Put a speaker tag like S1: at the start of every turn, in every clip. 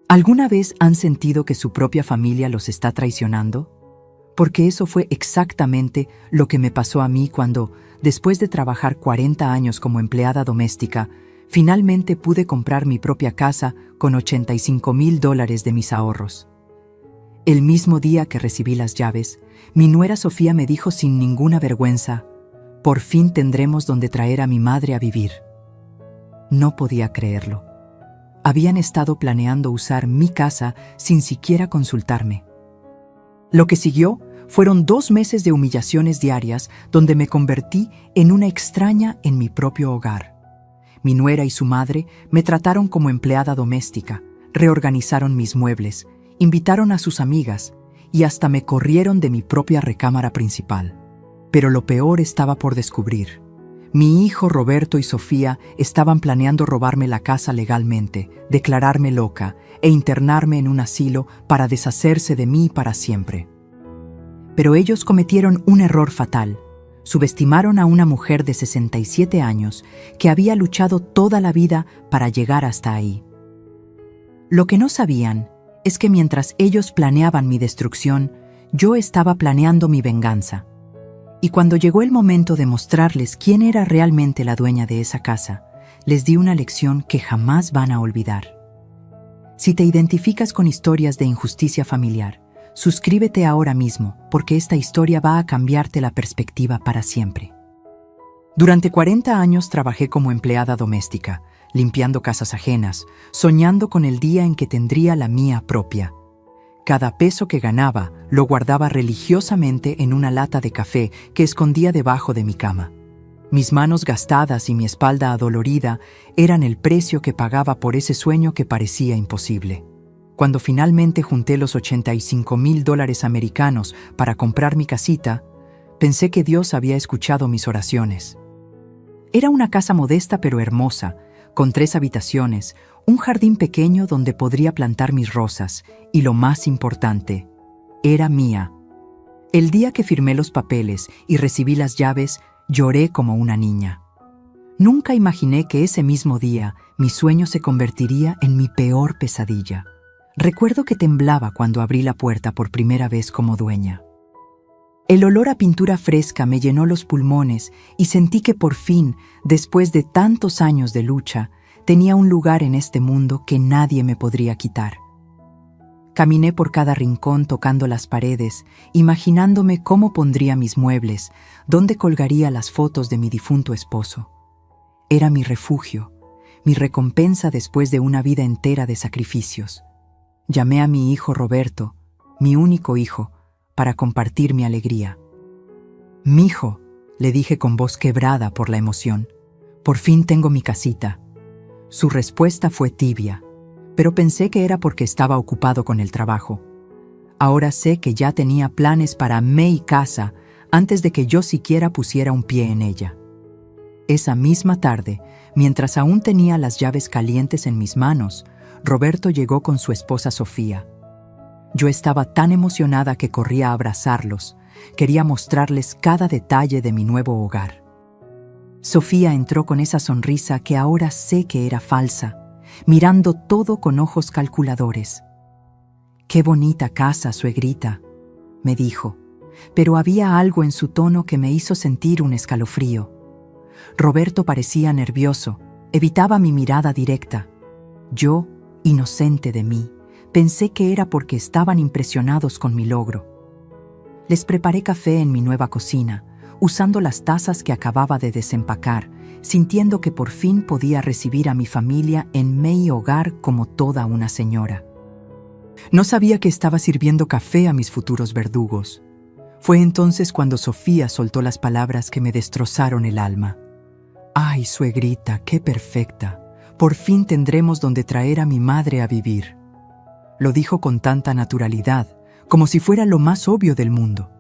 S1: ¿Alguna vez han sentido que su propia familia los está traicionando? Porque eso fue exactamente lo que me pasó a mí cuando, después de trabajar 40 años como empleada doméstica, finalmente pude comprar mi propia casa con $85,000 de mis ahorros. El mismo día que recibí las llaves, mi nuera Sofía me dijo sin ninguna vergüenza: «Por fin tendremos donde traer a mi madre a vivir». No podía creerlo. Habían estado planeando usar mi casa sin siquiera consultarme. Lo que siguió fueron 2 meses de humillaciones diarias donde me convertí en una extraña en mi propio hogar. Mi nuera y su madre me trataron como empleada doméstica, reorganizaron mis muebles, invitaron a sus amigas y hasta me corrieron de mi propia recámara principal. Pero lo peor estaba por descubrir. Mi hijo Roberto y Sofía estaban planeando robarme la casa legalmente, declararme loca e internarme en un asilo para deshacerse de mí para siempre. Pero ellos cometieron un error fatal. Subestimaron a una mujer de 67 años que había luchado toda la vida para llegar hasta ahí. Lo que no sabían es que mientras ellos planeaban mi destrucción, yo estaba planeando mi venganza. Y cuando llegó el momento de mostrarles quién era realmente la dueña de esa casa, les di una lección que jamás van a olvidar. Si te identificas con historias de injusticia familiar, suscríbete ahora mismo, porque esta historia va a cambiarte la perspectiva para siempre. Durante 40 años trabajé como empleada doméstica, limpiando casas ajenas, soñando con el día en que tendría la mía propia. Cada peso que ganaba lo guardaba religiosamente en una lata de café que escondía debajo de mi cama. Mis manos gastadas y mi espalda adolorida eran el precio que pagaba por ese sueño que parecía imposible. Cuando finalmente junté los $85,000 americanos para comprar mi casita, pensé que Dios había escuchado mis oraciones. Era una casa modesta pero hermosa, con 3 habitaciones, un jardín pequeño donde podría plantar mis rosas y, lo más importante, era mía. El día que firmé los papeles y recibí las llaves, lloré como una niña. Nunca imaginé que ese mismo día mi sueño se convertiría en mi peor pesadilla. Recuerdo que temblaba cuando abrí la puerta por primera vez como dueña. El olor a pintura fresca me llenó los pulmones y sentí que por fin, después de tantos años de lucha, tenía un lugar en este mundo que nadie me podría quitar. Caminé por cada rincón tocando las paredes, imaginándome cómo pondría mis muebles, dónde colgaría las fotos de mi difunto esposo. Era mi refugio, mi recompensa después de una vida entera de sacrificios. Llamé a mi hijo Roberto, mi único hijo, para compartir mi alegría. «Mijo», le dije con voz quebrada por la emoción, «por fin tengo mi casita». Su respuesta fue tibia, pero pensé que era porque estaba ocupado con el trabajo. Ahora sé que ya tenía planes para mi casa antes de que yo siquiera pusiera un pie en ella. Esa misma tarde, mientras aún tenía las llaves calientes en mis manos, Roberto llegó con su esposa Sofía. Yo estaba tan emocionada que corría a abrazarlos. Quería mostrarles cada detalle de mi nuevo hogar. Sofía entró con esa sonrisa que ahora sé que era falsa, mirando todo con ojos calculadores. «Qué bonita casa, suegrita», me dijo, pero había algo en su tono que me hizo sentir un escalofrío. Roberto parecía nervioso, evitaba mi mirada directa. Yo, inocente de mí, pensé que era porque estaban impresionados con mi logro. Les preparé café en mi nueva cocina, usando las tazas que acababa de desempacar, sintiendo que por fin podía recibir a mi familia en mi hogar como toda una señora. No sabía que estaba sirviendo café a mis futuros verdugos. Fue entonces cuando Sofía soltó las palabras que me destrozaron el alma. «Ay, suegrita, qué perfecta. Por fin tendremos donde traer a mi madre a vivir». Lo dijo con tanta naturalidad, como si fuera lo más obvio del mundo.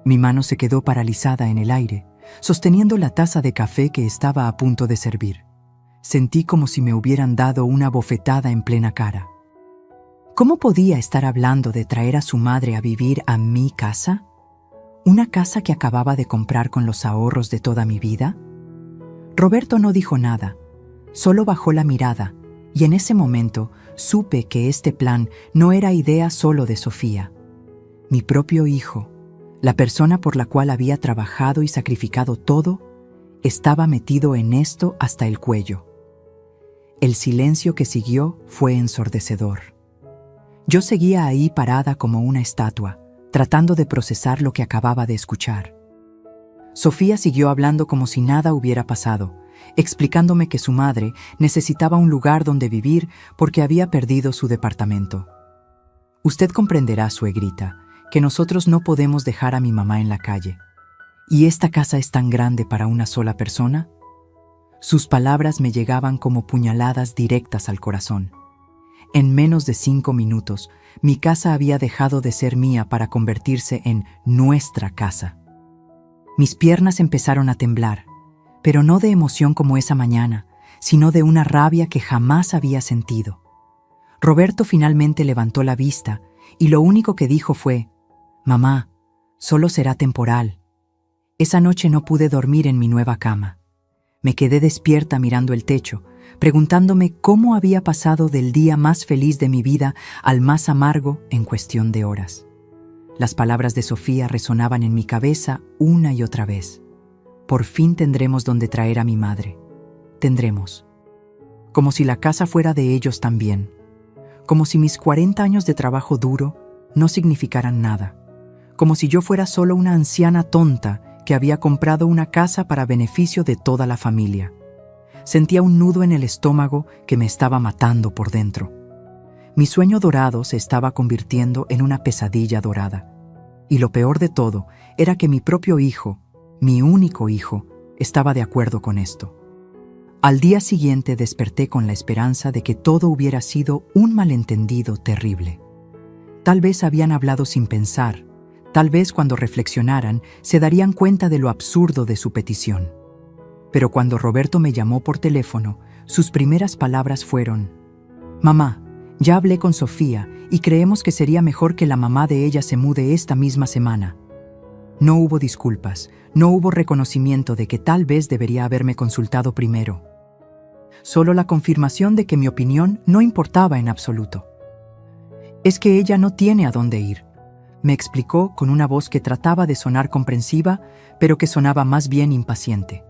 S1: Mi mano se quedó paralizada en el aire, sosteniendo la taza de café que estaba a punto de servir. Sentí como si me hubieran dado una bofetada en plena cara. ¿Cómo podía estar hablando de traer a su madre a vivir a mi casa? ¿Una casa que acababa de comprar con los ahorros de toda mi vida? Roberto no dijo nada, solo bajó la mirada, y en ese momento supe que este plan no era idea solo de Sofía. Mi propio hijo, la persona por la cual había trabajado y sacrificado todo, estaba metido en esto hasta el cuello. El silencio que siguió fue ensordecedor. Yo seguía ahí parada como una estatua, tratando de procesar lo que acababa de escuchar. Sofía siguió hablando como si nada hubiera pasado, explicándome que su madre necesitaba un lugar donde vivir porque había perdido su departamento. Usted comprenderá, suegrita, que nosotros no podemos dejar a mi mamá en la calle. ¿Y esta casa es tan grande para una sola persona? Sus palabras me llegaban como puñaladas directas al corazón. En menos de 5 minutos, mi casa había dejado de ser mía para convertirse en nuestra casa. Mis piernas empezaron a temblar, pero no de emoción como esa mañana, sino de una rabia que jamás había sentido. Roberto finalmente levantó la vista y lo único que dijo fue: «Mamá, solo será temporal». Esa noche no pude dormir en mi nueva cama. Me quedé despierta mirando el techo, preguntándome cómo había pasado del día más feliz de mi vida al más amargo en cuestión de horas. Las palabras de Sofía resonaban en mi cabeza una y otra vez. Por fin tendremos donde traer a mi madre. Tendremos. Como si la casa fuera de ellos también. Como si mis 40 años de trabajo duro no significaran nada. Como si yo fuera solo una anciana tonta que había comprado una casa para beneficio de toda la familia. Sentía un nudo en el estómago que me estaba matando por dentro. Mi sueño dorado se estaba convirtiendo en una pesadilla dorada. Y lo peor de todo era que mi propio hijo, mi único hijo, estaba de acuerdo con esto. Al día siguiente desperté con la esperanza de que todo hubiera sido un malentendido terrible. Tal vez habían hablado sin pensar. Tal vez cuando reflexionaran se darían cuenta de lo absurdo de su petición. Pero cuando Roberto me llamó por teléfono, sus primeras palabras fueron: «Mamá, ya hablé con Sofía y creemos que sería mejor que la mamá de ella se mude esta misma semana». No hubo disculpas, no hubo reconocimiento de que tal vez debería haberme consultado primero. Solo la confirmación de que mi opinión no importaba en absoluto. «Es que ella no tiene a dónde ir», me explicó con una voz que trataba de sonar comprensiva, pero que sonaba más bien impaciente.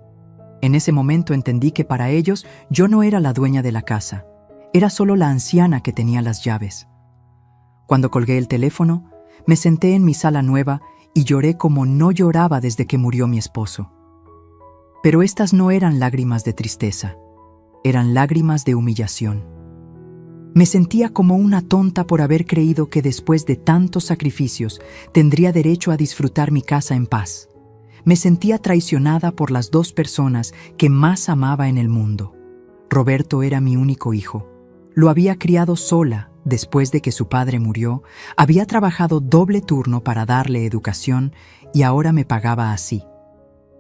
S1: En ese momento entendí que para ellos yo no era la dueña de la casa, era solo la anciana que tenía las llaves. Cuando colgué el teléfono, me senté en mi sala nueva y lloré como no lloraba desde que murió mi esposo. Pero estas no eran lágrimas de tristeza, eran lágrimas de humillación. Me sentía como una tonta por haber creído que después de tantos sacrificios tendría derecho a disfrutar mi casa en paz. Me sentía traicionada por las 2 personas que más amaba en el mundo. Roberto era mi único hijo. Lo había criado sola después de que su padre murió, había trabajado doble turno para darle educación y ahora me pagaba así.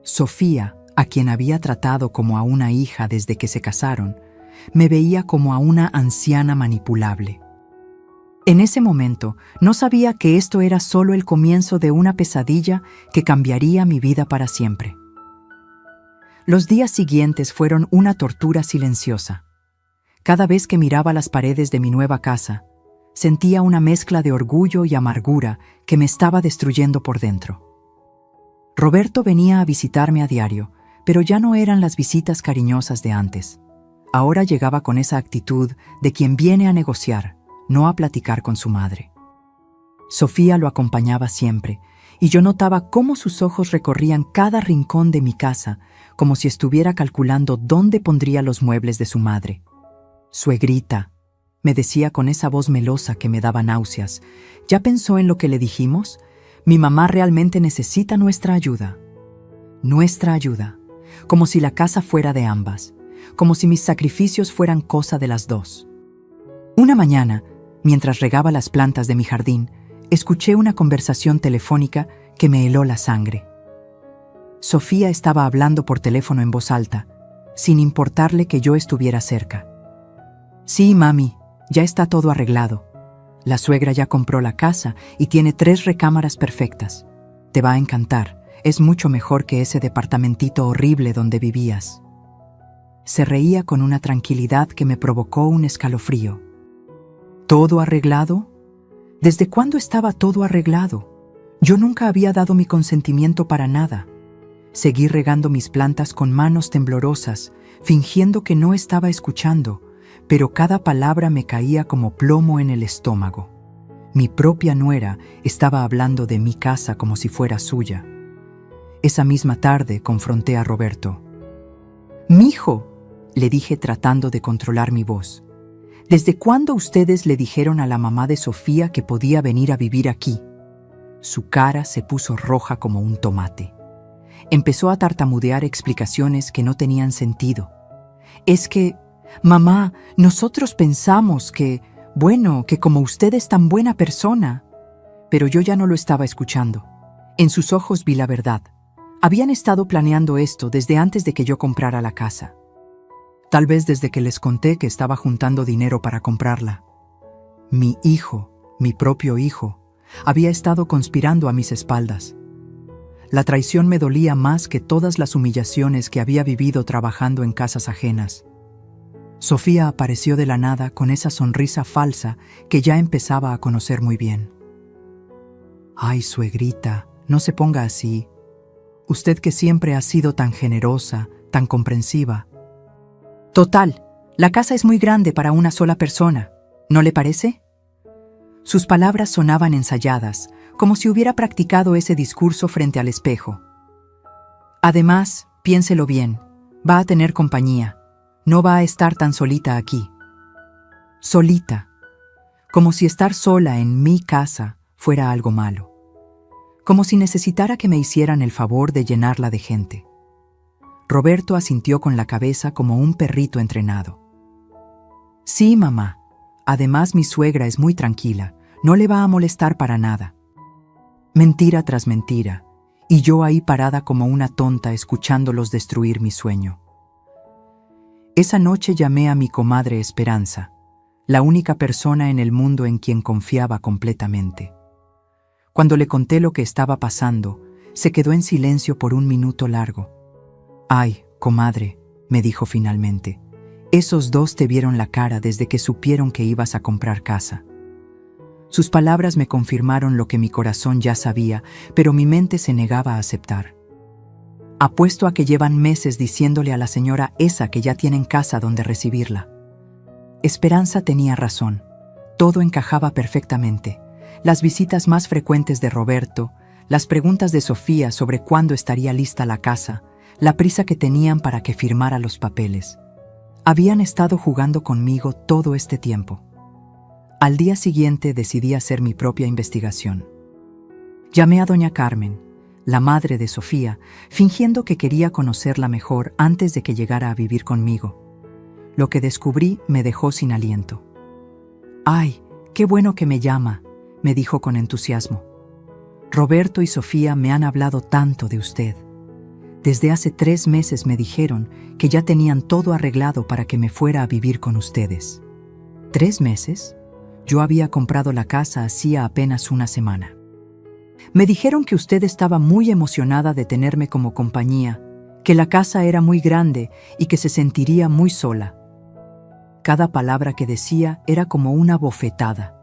S1: Sofía, a quien había tratado como a una hija desde que se casaron, me veía como a una anciana manipulable. En ese momento, no sabía que esto era solo el comienzo de una pesadilla que cambiaría mi vida para siempre. Los días siguientes fueron una tortura silenciosa. Cada vez que miraba las paredes de mi nueva casa, sentía una mezcla de orgullo y amargura que me estaba destruyendo por dentro. Roberto venía a visitarme a diario, pero ya no eran las visitas cariñosas de antes. Ahora llegaba con esa actitud de quien viene a negociar, no a platicar con su madre. Sofía lo acompañaba siempre, y yo notaba cómo sus ojos recorrían cada rincón de mi casa, como si estuviera calculando dónde pondría los muebles de su madre. «Suegrita», me decía con esa voz melosa que me daba náuseas, «¿ya pensó en lo que le dijimos? Mi mamá realmente necesita nuestra ayuda». Nuestra ayuda, como si la casa fuera de ambas, como si mis sacrificios fueran cosa de las 2. Una mañana, mientras regaba las plantas de mi jardín, escuché una conversación telefónica que me heló la sangre. Sofía estaba hablando por teléfono en voz alta, sin importarle que yo estuviera cerca. «Sí, mami, ya está todo arreglado. La suegra ya compró la casa y tiene 3 recámaras perfectas. Te va a encantar, es mucho mejor que ese departamentito horrible donde vivías». Se reía con una tranquilidad que me provocó un escalofrío. ¿Todo arreglado? ¿Desde cuándo estaba todo arreglado? Yo nunca había dado mi consentimiento para nada. Seguí regando mis plantas con manos temblorosas, fingiendo que no estaba escuchando, pero cada palabra me caía como plomo en el estómago. Mi propia nuera estaba hablando de mi casa como si fuera suya. Esa misma tarde confronté a Roberto. «Mijo», le dije tratando de controlar mi voz, «¿desde cuándo ustedes le dijeron a la mamá de Sofía que podía venir a vivir aquí?» Su cara se puso roja como un tomate. Empezó a tartamudear explicaciones que no tenían sentido. «Es que, mamá, nosotros pensamos que, bueno, que como usted es tan buena persona». Pero yo ya no lo estaba escuchando. En sus ojos vi la verdad. Habían estado planeando esto desde antes de que yo comprara la casa. Tal vez desde que les conté que estaba juntando dinero para comprarla. Mi hijo, mi propio hijo, había estado conspirando a mis espaldas. La traición me dolía más que todas las humillaciones que había vivido trabajando en casas ajenas. Sofía apareció de la nada con esa sonrisa falsa que ya empezaba a conocer muy bien. «Ay, suegrita, no se ponga así. Usted que siempre ha sido tan generosa, tan comprensiva». «Total, la casa es muy grande para una sola persona, ¿no le parece?» Sus palabras sonaban ensayadas, como si hubiera practicado ese discurso frente al espejo. «Además, piénselo bien, va a tener compañía, no va a estar tan solita aquí». Solita, como si estar sola en mi casa fuera algo malo. Como si necesitara que me hicieran el favor de llenarla de gente. Roberto asintió con la cabeza como un perrito entrenado. «Sí, mamá. Además, mi suegra es muy tranquila, no le va a molestar para nada». Mentira tras mentira, y yo ahí parada como una tonta escuchándolos destruir mi sueño. Esa noche llamé a mi comadre Esperanza, la única persona en el mundo en quien confiaba completamente. Cuando le conté lo que estaba pasando, se quedó en silencio por un minuto largo. «Ay, comadre», me dijo finalmente, «esos dos te vieron la cara desde que supieron que ibas a comprar casa». Sus palabras me confirmaron lo que mi corazón ya sabía, pero mi mente se negaba a aceptar. «Apuesto a que llevan meses diciéndole a la señora esa que ya tienen casa donde recibirla». Esperanza tenía razón. Todo encajaba perfectamente. Las visitas más frecuentes de Roberto, las preguntas de Sofía sobre cuándo estaría lista la casa, la prisa que tenían para que firmara los papeles. Habían estado jugando conmigo todo este tiempo. Al día siguiente decidí hacer mi propia investigación. Llamé a doña Carmen, la madre de Sofía, fingiendo que quería conocerla mejor antes de que llegara a vivir conmigo. Lo que descubrí me dejó sin aliento. «Ay, qué bueno que me llama», me dijo con entusiasmo. «Roberto y Sofía me han hablado tanto de usted. Desde hace 3 meses me dijeron que ya tenían todo arreglado para que me fuera a vivir con ustedes». ¿3 meses? Yo había comprado la casa hacía apenas una semana. «Me dijeron que usted estaba muy emocionada de tenerme como compañía, que la casa era muy grande y que se sentiría muy sola». Cada palabra que decía era como una bofetada.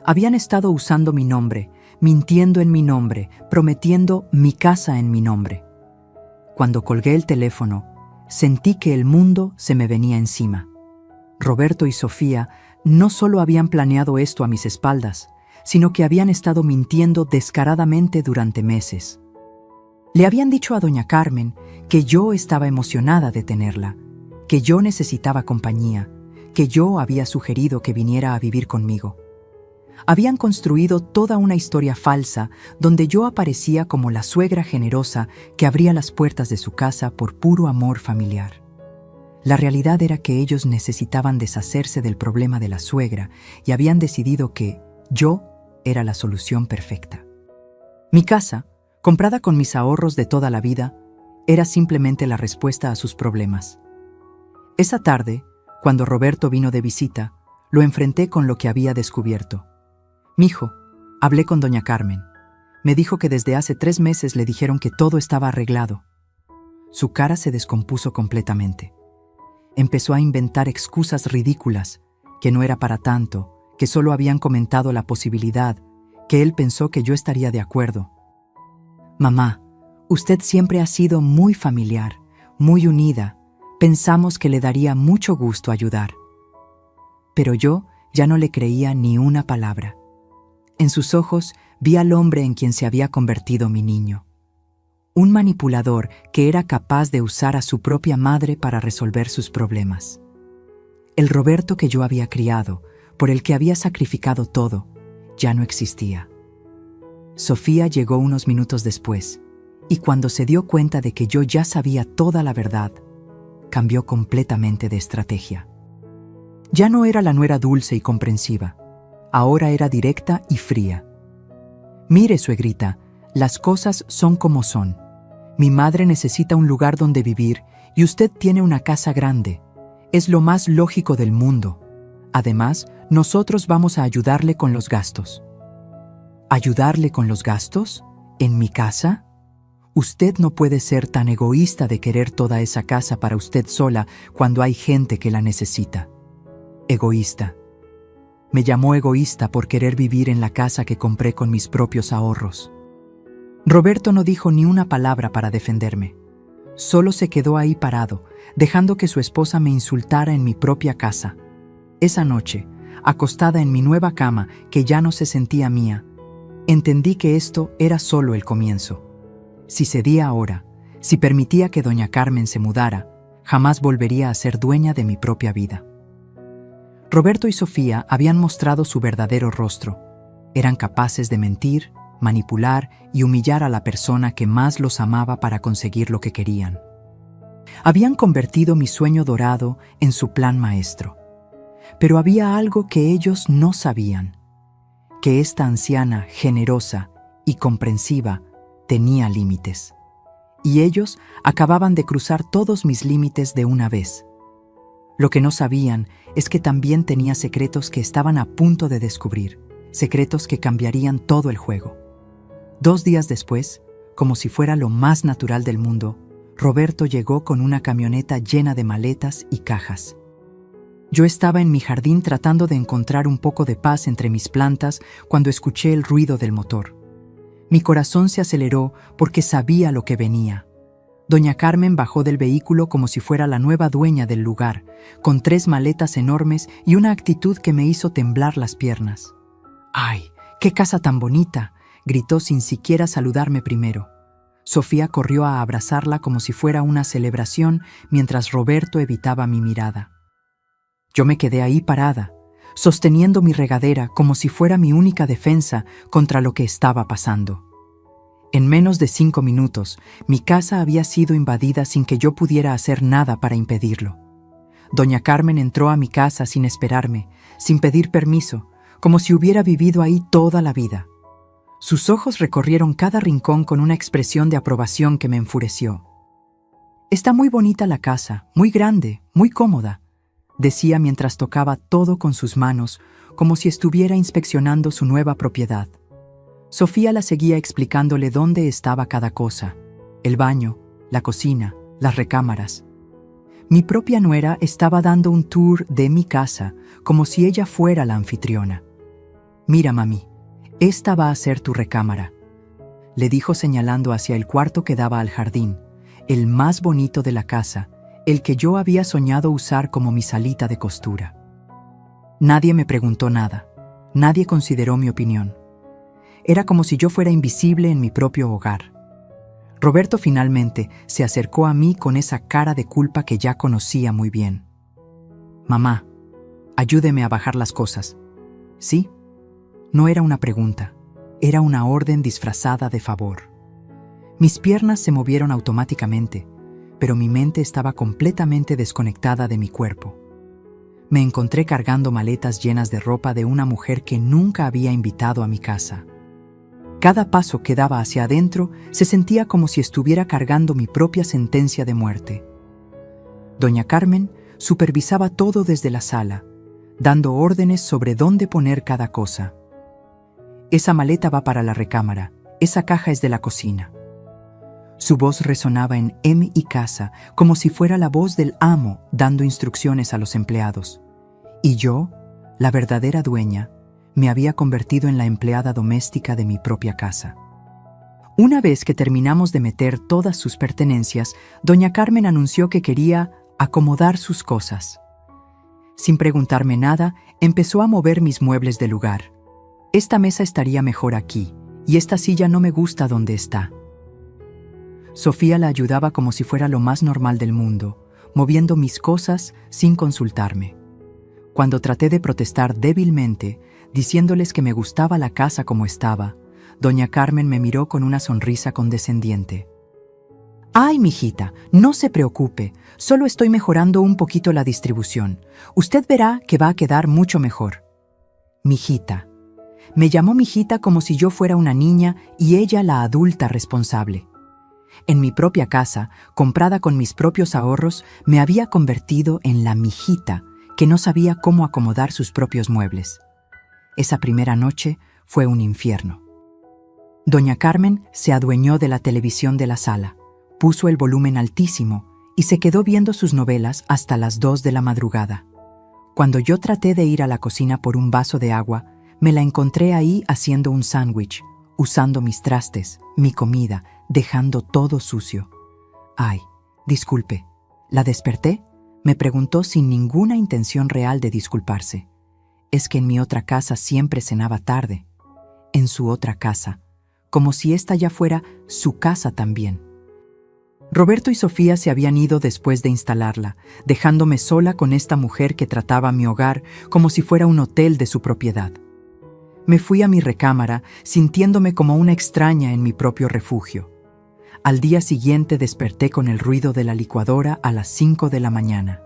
S1: Habían estado usando mi nombre, mintiendo en mi nombre, prometiendo mi casa en mi nombre. Cuando colgué el teléfono, sentí que el mundo se me venía encima. Roberto y Sofía no solo habían planeado esto a mis espaldas, sino que habían estado mintiendo descaradamente durante meses. Le habían dicho a doña Carmen que yo estaba emocionada de tenerla, que yo necesitaba compañía, que yo había sugerido que viniera a vivir conmigo. Habían construido toda una historia falsa donde yo aparecía como la suegra generosa que abría las puertas de su casa por puro amor familiar. La realidad era que ellos necesitaban deshacerse del problema de la suegra y habían decidido que yo era la solución perfecta. Mi casa, comprada con mis ahorros de toda la vida, era simplemente la respuesta a sus problemas. Esa tarde, cuando Roberto vino de visita, lo enfrenté con lo que había descubierto. «Mijo, hablé con doña Carmen. Me dijo que desde hace 3 meses le dijeron que todo estaba arreglado». Su cara se descompuso completamente. Empezó a inventar excusas ridículas, que no era para tanto, que solo habían comentado la posibilidad, que él pensó que yo estaría de acuerdo. Mamá, usted siempre ha sido muy familiar, muy unida. Pensamos que le daría mucho gusto ayudar. Pero yo ya no le creía ni una palabra. En sus ojos vi al hombre en quien se había convertido mi niño. Un manipulador que era capaz de usar a su propia madre para resolver sus problemas. El Roberto que yo había criado, por el que había sacrificado todo, ya no existía. Sofía llegó unos minutos después, y cuando se dio cuenta de que yo ya sabía toda la verdad, cambió completamente de estrategia. Ya no era la nuera dulce y comprensiva, ahora era directa y fría. Mire, suegrita, las cosas son como son. Mi madre necesita un lugar donde vivir y usted tiene una casa grande. Es lo más lógico del mundo. Además, nosotros vamos a ayudarle con los gastos. ¿Ayudarle con los gastos? ¿En mi casa? Usted no puede ser tan egoísta de querer toda esa casa para usted sola cuando hay gente que la necesita. Egoísta. Me llamó egoísta por querer vivir en la casa que compré con mis propios ahorros. Roberto no dijo ni una palabra para defenderme. Solo se quedó ahí parado, dejando que su esposa me insultara en mi propia casa. Esa noche, acostada en mi nueva cama, que ya no se sentía mía, entendí que esto era solo el comienzo. Si cedía ahora, si permitía que doña Carmen se mudara, jamás volvería a ser dueña de mi propia vida. Roberto y Sofía habían mostrado su verdadero rostro. Eran capaces de mentir, manipular y humillar a la persona que más los amaba para conseguir lo que querían. Habían convertido mi sueño dorado en su plan maestro. Pero había algo que ellos no sabían, que esta anciana, generosa y comprensiva, tenía límites. Y ellos acababan de cruzar todos mis límites de una vez. Lo que no sabían es que también tenía secretos que estaban a punto de descubrir, secretos que cambiarían todo el juego. 2 días después, como si fuera lo más natural del mundo, Roberto llegó con una camioneta llena de maletas y cajas. Yo estaba en mi jardín tratando de encontrar un poco de paz entre mis plantas cuando escuché el ruido del motor. Mi corazón se aceleró porque sabía lo que venía. Doña Carmen bajó del vehículo como si fuera la nueva dueña del lugar, con 3 maletas enormes y una actitud que me hizo temblar las piernas. ¡Ay, qué casa tan bonita!, gritó sin siquiera saludarme primero. Sofía corrió a abrazarla como si fuera una celebración mientras Roberto evitaba mi mirada. Yo me quedé ahí parada, sosteniendo mi regadera como si fuera mi única defensa contra lo que estaba pasando. En menos de 5 minutos, mi casa había sido invadida sin que yo pudiera hacer nada para impedirlo. Doña Carmen entró a mi casa sin esperarme, sin pedir permiso, como si hubiera vivido ahí toda la vida. Sus ojos recorrieron cada rincón con una expresión de aprobación que me enfureció. «Está muy bonita la casa, muy grande, muy cómoda», decía mientras tocaba todo con sus manos, como si estuviera inspeccionando su nueva propiedad. Sofía la seguía explicándole dónde estaba cada cosa: el baño, la cocina, las recámaras. Mi propia nuera estaba dando un tour de mi casa, como si ella fuera la anfitriona. «Mira, mami, esta va a ser tu recámara», le dijo señalando hacia el cuarto que daba al jardín, el más bonito de la casa, el que yo había soñado usar como mi salita de costura. Nadie me preguntó nada, nadie consideró mi opinión. Era como si yo fuera invisible en mi propio hogar. Roberto finalmente se acercó a mí con esa cara de culpa que ya conocía muy bien. «Mamá, ayúdeme a bajar las cosas». ¿Sí? No era una pregunta, era una orden disfrazada de favor. Mis piernas se movieron automáticamente, pero mi mente estaba completamente desconectada de mi cuerpo. Me encontré cargando maletas llenas de ropa de una mujer que nunca había invitado a mi casa. Cada paso que daba hacia adentro se sentía como si estuviera cargando mi propia sentencia de muerte. Doña Carmen supervisaba todo desde la sala, dando órdenes sobre dónde poner cada cosa. «Esa maleta va para la recámara, esa caja es de la cocina». Su voz resonaba en mi casa como si fuera la voz del amo dando instrucciones a los empleados. Y yo la verdadera dueña, me había convertido en la empleada doméstica de mi propia casa. Una vez que terminamos de meter todas sus pertenencias, doña Carmen anunció que quería acomodar sus cosas. Sin preguntarme nada, empezó a mover mis muebles del lugar. Esta mesa estaría mejor aquí, y esta silla no me gusta donde está. Sofía la ayudaba como si fuera lo más normal del mundo, moviendo mis cosas sin consultarme. Cuando traté de protestar débilmente, diciéndoles que me gustaba la casa como estaba, doña Carmen me miró con una sonrisa condescendiente. «Ay, mijita, no se preocupe, solo estoy mejorando un poquito la distribución. Usted verá que va a quedar mucho mejor». «Mijita». Me llamó mijita como si yo fuera una niña y ella la adulta responsable. En mi propia casa, comprada con mis propios ahorros, me había convertido en la mijita que no sabía cómo acomodar sus propios muebles. Esa primera noche fue un infierno. Doña Carmen se adueñó de la televisión de la sala, puso el volumen altísimo y se quedó viendo sus novelas hasta las 2 de la madrugada. Cuando yo traté de ir a la cocina por un vaso de agua, me la encontré ahí haciendo un sándwich, usando mis trastes, mi comida, dejando todo sucio. «Ay, disculpe, ¿la desperté?», me preguntó sin ninguna intención real de disculparse. Es que en mi otra casa siempre cenaba tarde. En su otra casa, como si esta ya fuera su casa también. Roberto y Sofía se habían ido después de instalarla, dejándome sola con esta mujer que trataba mi hogar como si fuera un hotel de su propiedad. Me fui a mi recámara, sintiéndome como una extraña en mi propio refugio. Al día siguiente desperté con el ruido de la licuadora a las 5 de la mañana.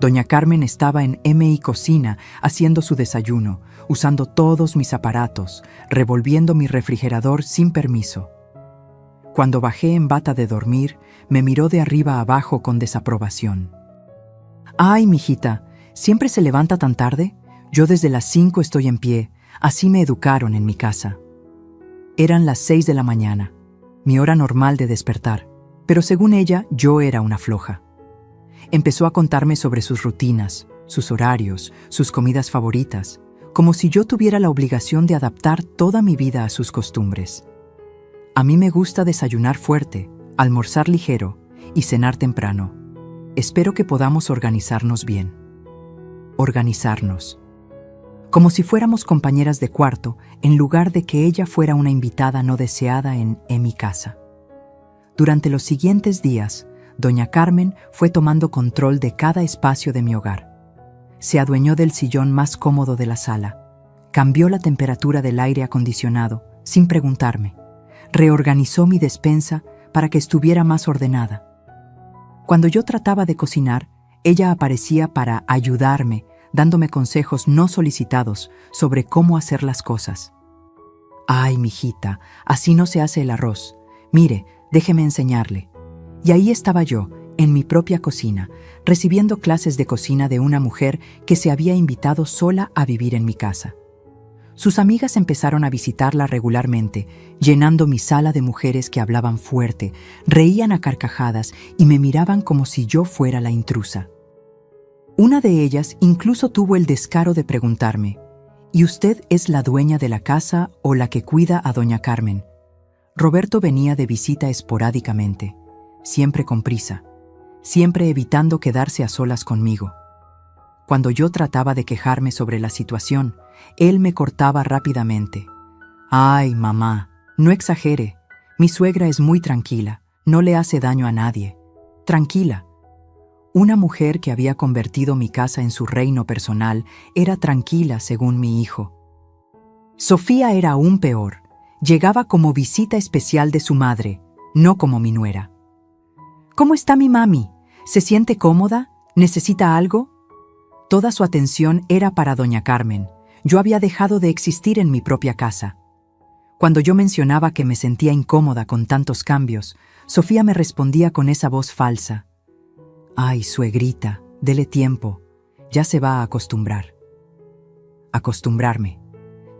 S1: Doña Carmen estaba en M.I. Cocina haciendo su desayuno, usando todos mis aparatos, revolviendo mi refrigerador sin permiso. Cuando bajé en bata de dormir, me miró de arriba a abajo con desaprobación. «Ay, mijita, ¿siempre se levanta tan tarde? Yo desde las 5 estoy en pie, así me educaron en mi casa». Eran las 6 de la mañana, mi hora normal de despertar, pero según ella, yo era una floja. Empezó a contarme sobre sus rutinas, sus horarios, sus comidas favoritas, como si yo tuviera la obligación de adaptar toda mi vida a sus costumbres. A mí me gusta desayunar fuerte, almorzar ligero y cenar temprano. Espero que podamos organizarnos bien. Organizarnos. Como si fuéramos compañeras de cuarto, en lugar de que ella fuera una invitada no deseada en mi casa. Durante los siguientes días, doña Carmen fue tomando control de cada espacio de mi hogar. Se adueñó del sillón más cómodo de la sala. Cambió la temperatura del aire acondicionado, sin preguntarme. Reorganizó mi despensa para que estuviera más ordenada. Cuando yo trataba de cocinar, ella aparecía para ayudarme, dándome consejos no solicitados sobre cómo hacer las cosas. «Ay, mijita, así no se hace el arroz. Mire, déjeme enseñarle». Y ahí estaba yo, en mi propia cocina, recibiendo clases de cocina de una mujer que se había invitado sola a vivir en mi casa. Sus amigas empezaron a visitarla regularmente, llenando mi sala de mujeres que hablaban fuerte, reían a carcajadas y me miraban como si yo fuera la intrusa. Una de ellas incluso tuvo el descaro de preguntarme: «¿Y usted es la dueña de la casa o la que cuida a doña Carmen?». Roberto venía de visita esporádicamente, siempre con prisa, siempre evitando quedarse a solas conmigo. Cuando yo trataba de quejarme sobre la situación, él me cortaba rápidamente. «Ay, mamá, no exagere. Mi suegra es muy tranquila, no le hace daño a nadie. Tranquila». Una mujer que había convertido mi casa en su reino personal era tranquila según mi hijo. Sofía era aún peor. Llegaba como visita especial de su madre, no como mi nuera. «¿Cómo está mi mami? ¿Se siente cómoda? ¿Necesita algo?». Toda su atención era para doña Carmen. Yo había dejado de existir en mi propia casa. Cuando yo mencionaba que me sentía incómoda con tantos cambios, Sofía me respondía con esa voz falsa: «Ay, suegrita, dele tiempo, ya se va a acostumbrar». Acostumbrarme.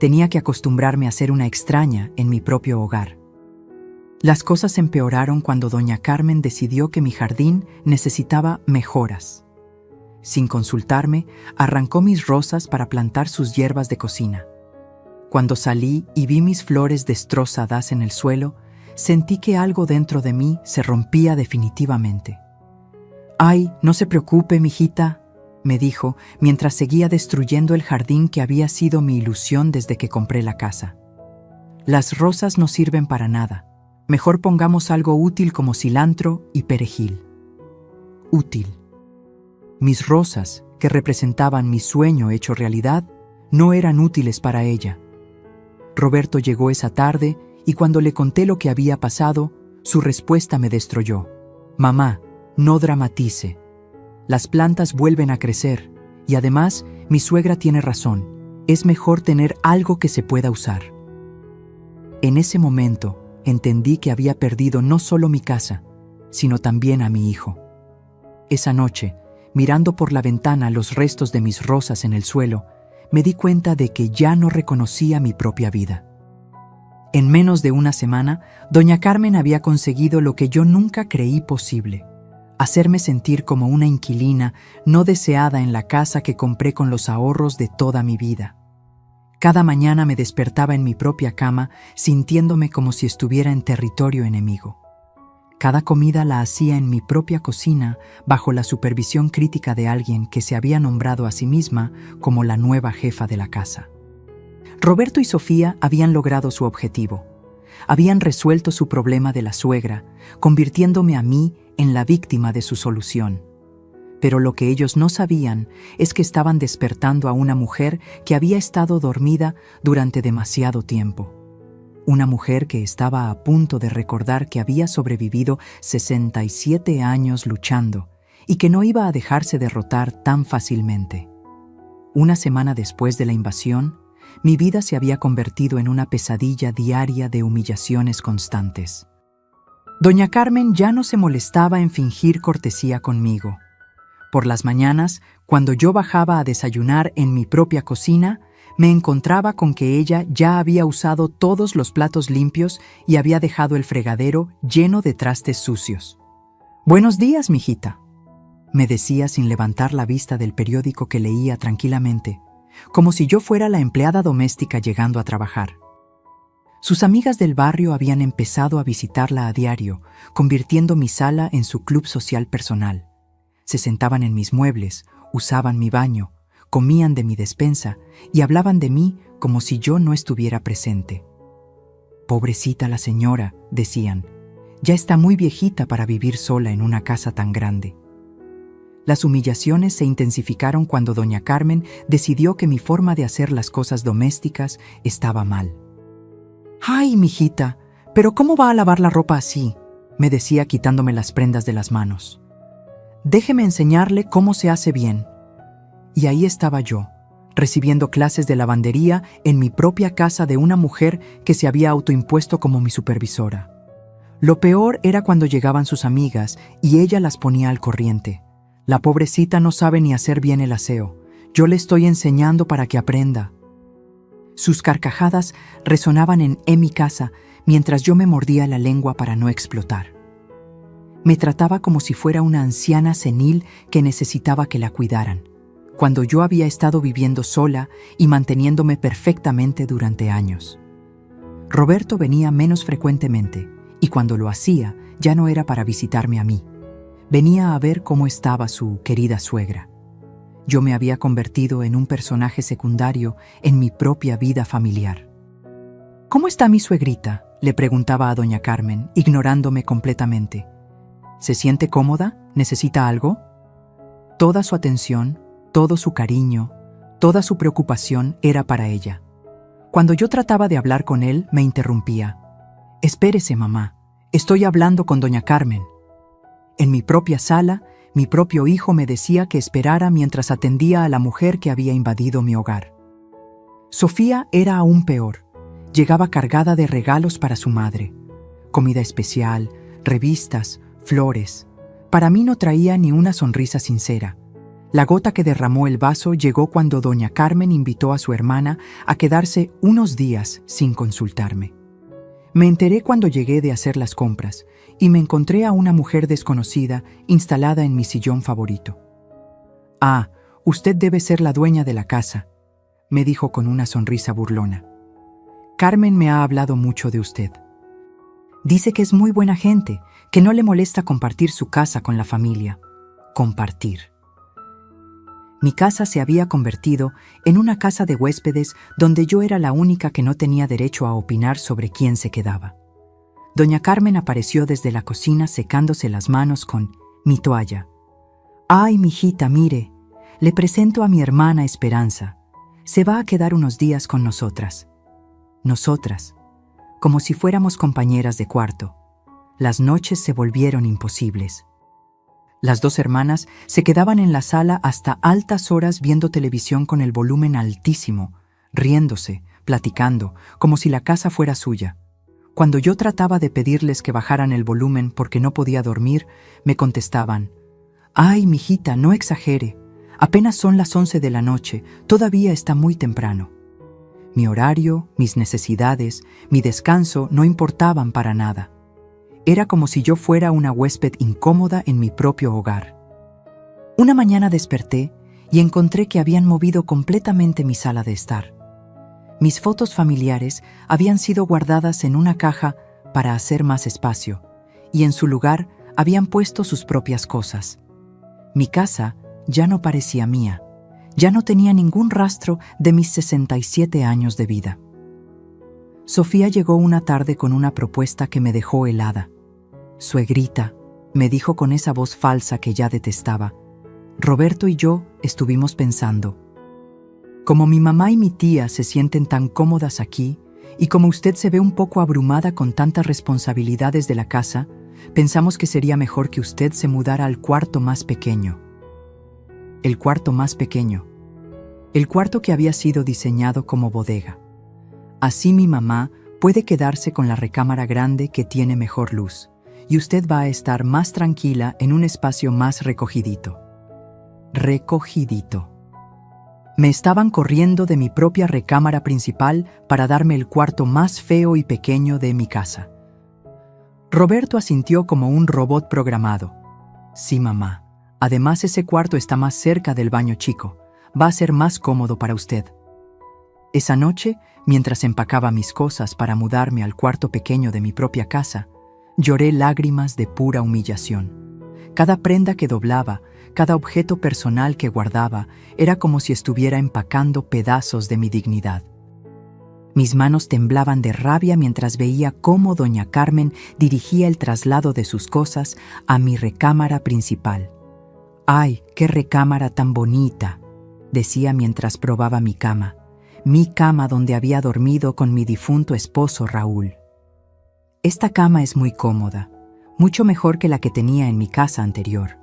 S1: Tenía que acostumbrarme a ser una extraña en mi propio hogar. Las cosas empeoraron cuando doña Carmen decidió que mi jardín necesitaba mejoras. sin consultarme, arrancó mis rosas para plantar sus hierbas de cocina. Cuando salí y vi mis flores destrozadas en el suelo, sentí que algo dentro de mí se rompía definitivamente. «Ay, no se preocupe, mijita», me dijo, mientras seguía destruyendo el jardín que había sido mi ilusión desde que compré la casa. «Las rosas no sirven para nada. Mejor pongamos algo útil como cilantro y perejil». Útil. Mis rosas, que representaban mi sueño hecho realidad, no eran útiles para ella. Roberto llegó esa tarde y cuando le conté lo que había pasado, su respuesta me destruyó. «Mamá, no dramatice. Las plantas vuelven a crecer y además mi suegra tiene razón. Es mejor tener algo que se pueda usar». En ese momento entendí que había perdido no solo mi casa, sino también a mi hijo. Esa noche, mirando por la ventana los restos de mis rosas en el suelo, me di cuenta de que ya no reconocía mi propia vida. En menos de una semana, doña Carmen había conseguido lo que yo nunca creí posible: hacerme sentir como una inquilina no deseada en la casa que compré con los ahorros de toda mi vida. Cada mañana me despertaba en mi propia cama, sintiéndome como si estuviera en territorio enemigo. Cada comida la hacía en mi propia cocina, bajo la supervisión crítica de alguien que se había nombrado a sí misma como la nueva jefa de la casa. Roberto y Sofía habían logrado su objetivo. Habían resuelto su problema de la suegra, convirtiéndome a mí en la víctima de su solución. Pero lo que ellos no sabían es que estaban despertando a una mujer que había estado dormida durante demasiado tiempo. Una mujer que estaba a punto de recordar que había sobrevivido 67 años luchando y que no iba a dejarse derrotar tan fácilmente. Una semana después de la invasión, mi vida se había convertido en una pesadilla diaria de humillaciones constantes. Doña Carmen ya no se molestaba en fingir cortesía conmigo. Por las mañanas, cuando yo bajaba a desayunar en mi propia cocina, me encontraba con que ella ya había usado todos los platos limpios y había dejado el fregadero lleno de trastes sucios. «Buenos días, mijita», me decía sin levantar la vista del periódico que leía tranquilamente, como si yo fuera la empleada doméstica llegando a trabajar. Sus amigas del barrio habían empezado a visitarla a diario, convirtiendo mi sala en su club social personal. Se sentaban en mis muebles, usaban mi baño, comían de mi despensa y hablaban de mí como si yo no estuviera presente. «Pobrecita la señora», decían, «ya está muy viejita para vivir sola en una casa tan grande». Las humillaciones se intensificaron cuando doña Carmen decidió que mi forma de hacer las cosas domésticas estaba mal. «Ay, mijita, ¿pero cómo va a lavar la ropa así?», me decía quitándome las prendas de las manos. «Déjeme enseñarle cómo se hace bien». Y ahí estaba yo, recibiendo clases de lavandería en mi propia casa de una mujer que se había autoimpuesto como mi supervisora. Lo peor era cuando llegaban sus amigas y ella las ponía al corriente. «La pobrecita no sabe ni hacer bien el aseo. Yo le estoy enseñando para que aprenda». Sus carcajadas resonaban en mi casa mientras yo me mordía la lengua para no explotar. Me trataba como si fuera una anciana senil que necesitaba que la cuidaran, cuando yo había estado viviendo sola y manteniéndome perfectamente durante años. Roberto venía menos frecuentemente, y cuando lo hacía ya no era para visitarme a mí. Venía a ver cómo estaba su querida suegra. Yo me había convertido en un personaje secundario en mi propia vida familiar. «¿Cómo está mi suegrita?», le preguntaba a doña Carmen, ignorándome completamente. «¿Se siente cómoda? ¿Necesita algo?». Toda su atención, todo su cariño, toda su preocupación era para ella. Cuando yo trataba de hablar con él, me interrumpía. «Espérese, mamá, estoy hablando con doña Carmen». En mi propia sala, mi propio hijo me decía que esperara mientras atendía a la mujer que había invadido mi hogar. Sofía era aún peor. Llegaba cargada de regalos para su madre. Comida especial, revistas, flores. Para mí no traía ni una sonrisa sincera. La gota que derramó el vaso llegó cuando doña Carmen invitó a su hermana a quedarse unos días sin consultarme. Me enteré cuando llegué de hacer las compras y me encontré a una mujer desconocida instalada en mi sillón favorito. «Ah, usted debe ser la dueña de la casa», me dijo con una sonrisa burlona. «Carmen me ha hablado mucho de usted. Dice que es muy buena gente, que no le molesta compartir su casa con la familia». Compartir. Mi casa se había convertido en una casa de huéspedes donde yo era la única que no tenía derecho a opinar sobre quién se quedaba. Doña Carmen apareció desde la cocina secándose las manos con mi toalla. «Ay, mijita, mire, le presento a mi hermana Esperanza. Se va a quedar unos días con nosotras». Nosotras, como si fuéramos compañeras de cuarto. Las noches se volvieron imposibles. Las dos hermanas se quedaban en la sala hasta altas horas viendo televisión con el volumen altísimo, riéndose, platicando, como si la casa fuera suya. Cuando yo trataba de pedirles que bajaran el volumen porque no podía dormir, me contestaban: «Ay, mijita, no exagere. Apenas son las 11 de la noche, todavía está muy temprano». Mi horario, mis necesidades, mi descanso no importaban para nada. Era como si yo fuera una huésped incómoda en mi propio hogar. Una mañana desperté y encontré que habían movido completamente mi sala de estar. Mis fotos familiares habían sido guardadas en una caja para hacer más espacio, y en su lugar habían puesto sus propias cosas. Mi casa ya no parecía mía, ya no tenía ningún rastro de mis 67 años de vida. Sofía llegó una tarde con una propuesta que me dejó helada. «Suegrita», me dijo con esa voz falsa que ya detestaba, «Roberto y yo estuvimos pensando. Como mi mamá y mi tía se sienten tan cómodas aquí, y como usted se ve un poco abrumada con tantas responsabilidades de la casa, pensamos que sería mejor que usted se mudara al cuarto más pequeño». El cuarto más pequeño. El cuarto que había sido diseñado como bodega. Así mi mamá puede quedarse con la recámara grande que tiene mejor luz, y usted va a estar más tranquila en un espacio más recogidito. Recogidito. Me estaban corriendo de mi propia recámara principal para darme el cuarto más feo y pequeño de mi casa. Roberto asintió como un robot programado. «Sí, mamá. Además, ese cuarto está más cerca del baño chico. Va a ser más cómodo para usted». Esa noche, mientras empacaba mis cosas para mudarme al cuarto pequeño de mi propia casa, lloré lágrimas de pura humillación. Cada prenda que doblaba, cada objeto personal que guardaba, era como si estuviera empacando pedazos de mi dignidad. Mis manos temblaban de rabia mientras veía cómo doña Carmen dirigía el traslado de sus cosas a mi recámara principal. «Ay, qué recámara tan bonita», decía mientras probaba mi cama donde había dormido con mi difunto esposo Raúl. «Esta cama es muy cómoda, mucho mejor que la que tenía en mi casa anterior».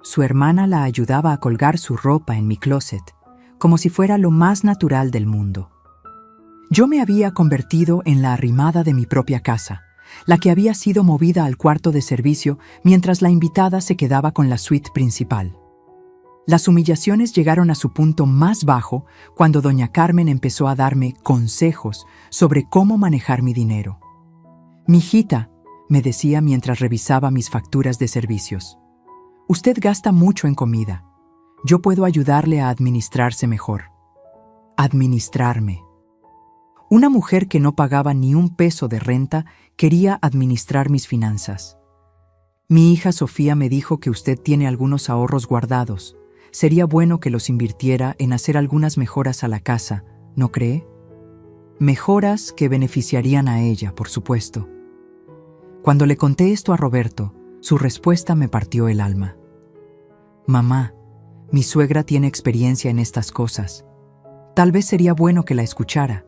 S1: Su hermana la ayudaba a colgar su ropa en mi closet, como si fuera lo más natural del mundo. Yo me había convertido en la arrimada de mi propia casa, la que había sido movida al cuarto de servicio mientras la invitada se quedaba con la suite principal. Las humillaciones llegaron a su punto más bajo cuando doña Carmen empezó a darme consejos sobre cómo manejar mi dinero. «Mijita», me decía mientras revisaba mis facturas de servicios, «usted gasta mucho en comida. Yo puedo ayudarle a administrarse mejor». Administrarme. Una mujer que no pagaba ni un peso de renta quería administrar mis finanzas. «Mi hija Sofía me dijo que usted tiene algunos ahorros guardados. Sería bueno que los invirtiera en hacer algunas mejoras a la casa, ¿no cree?» Mejoras que beneficiarían a ella, por supuesto. Cuando le conté esto a Roberto, su respuesta me partió el alma. «Mamá, mi suegra tiene experiencia en estas cosas. Tal vez sería bueno que la escuchara».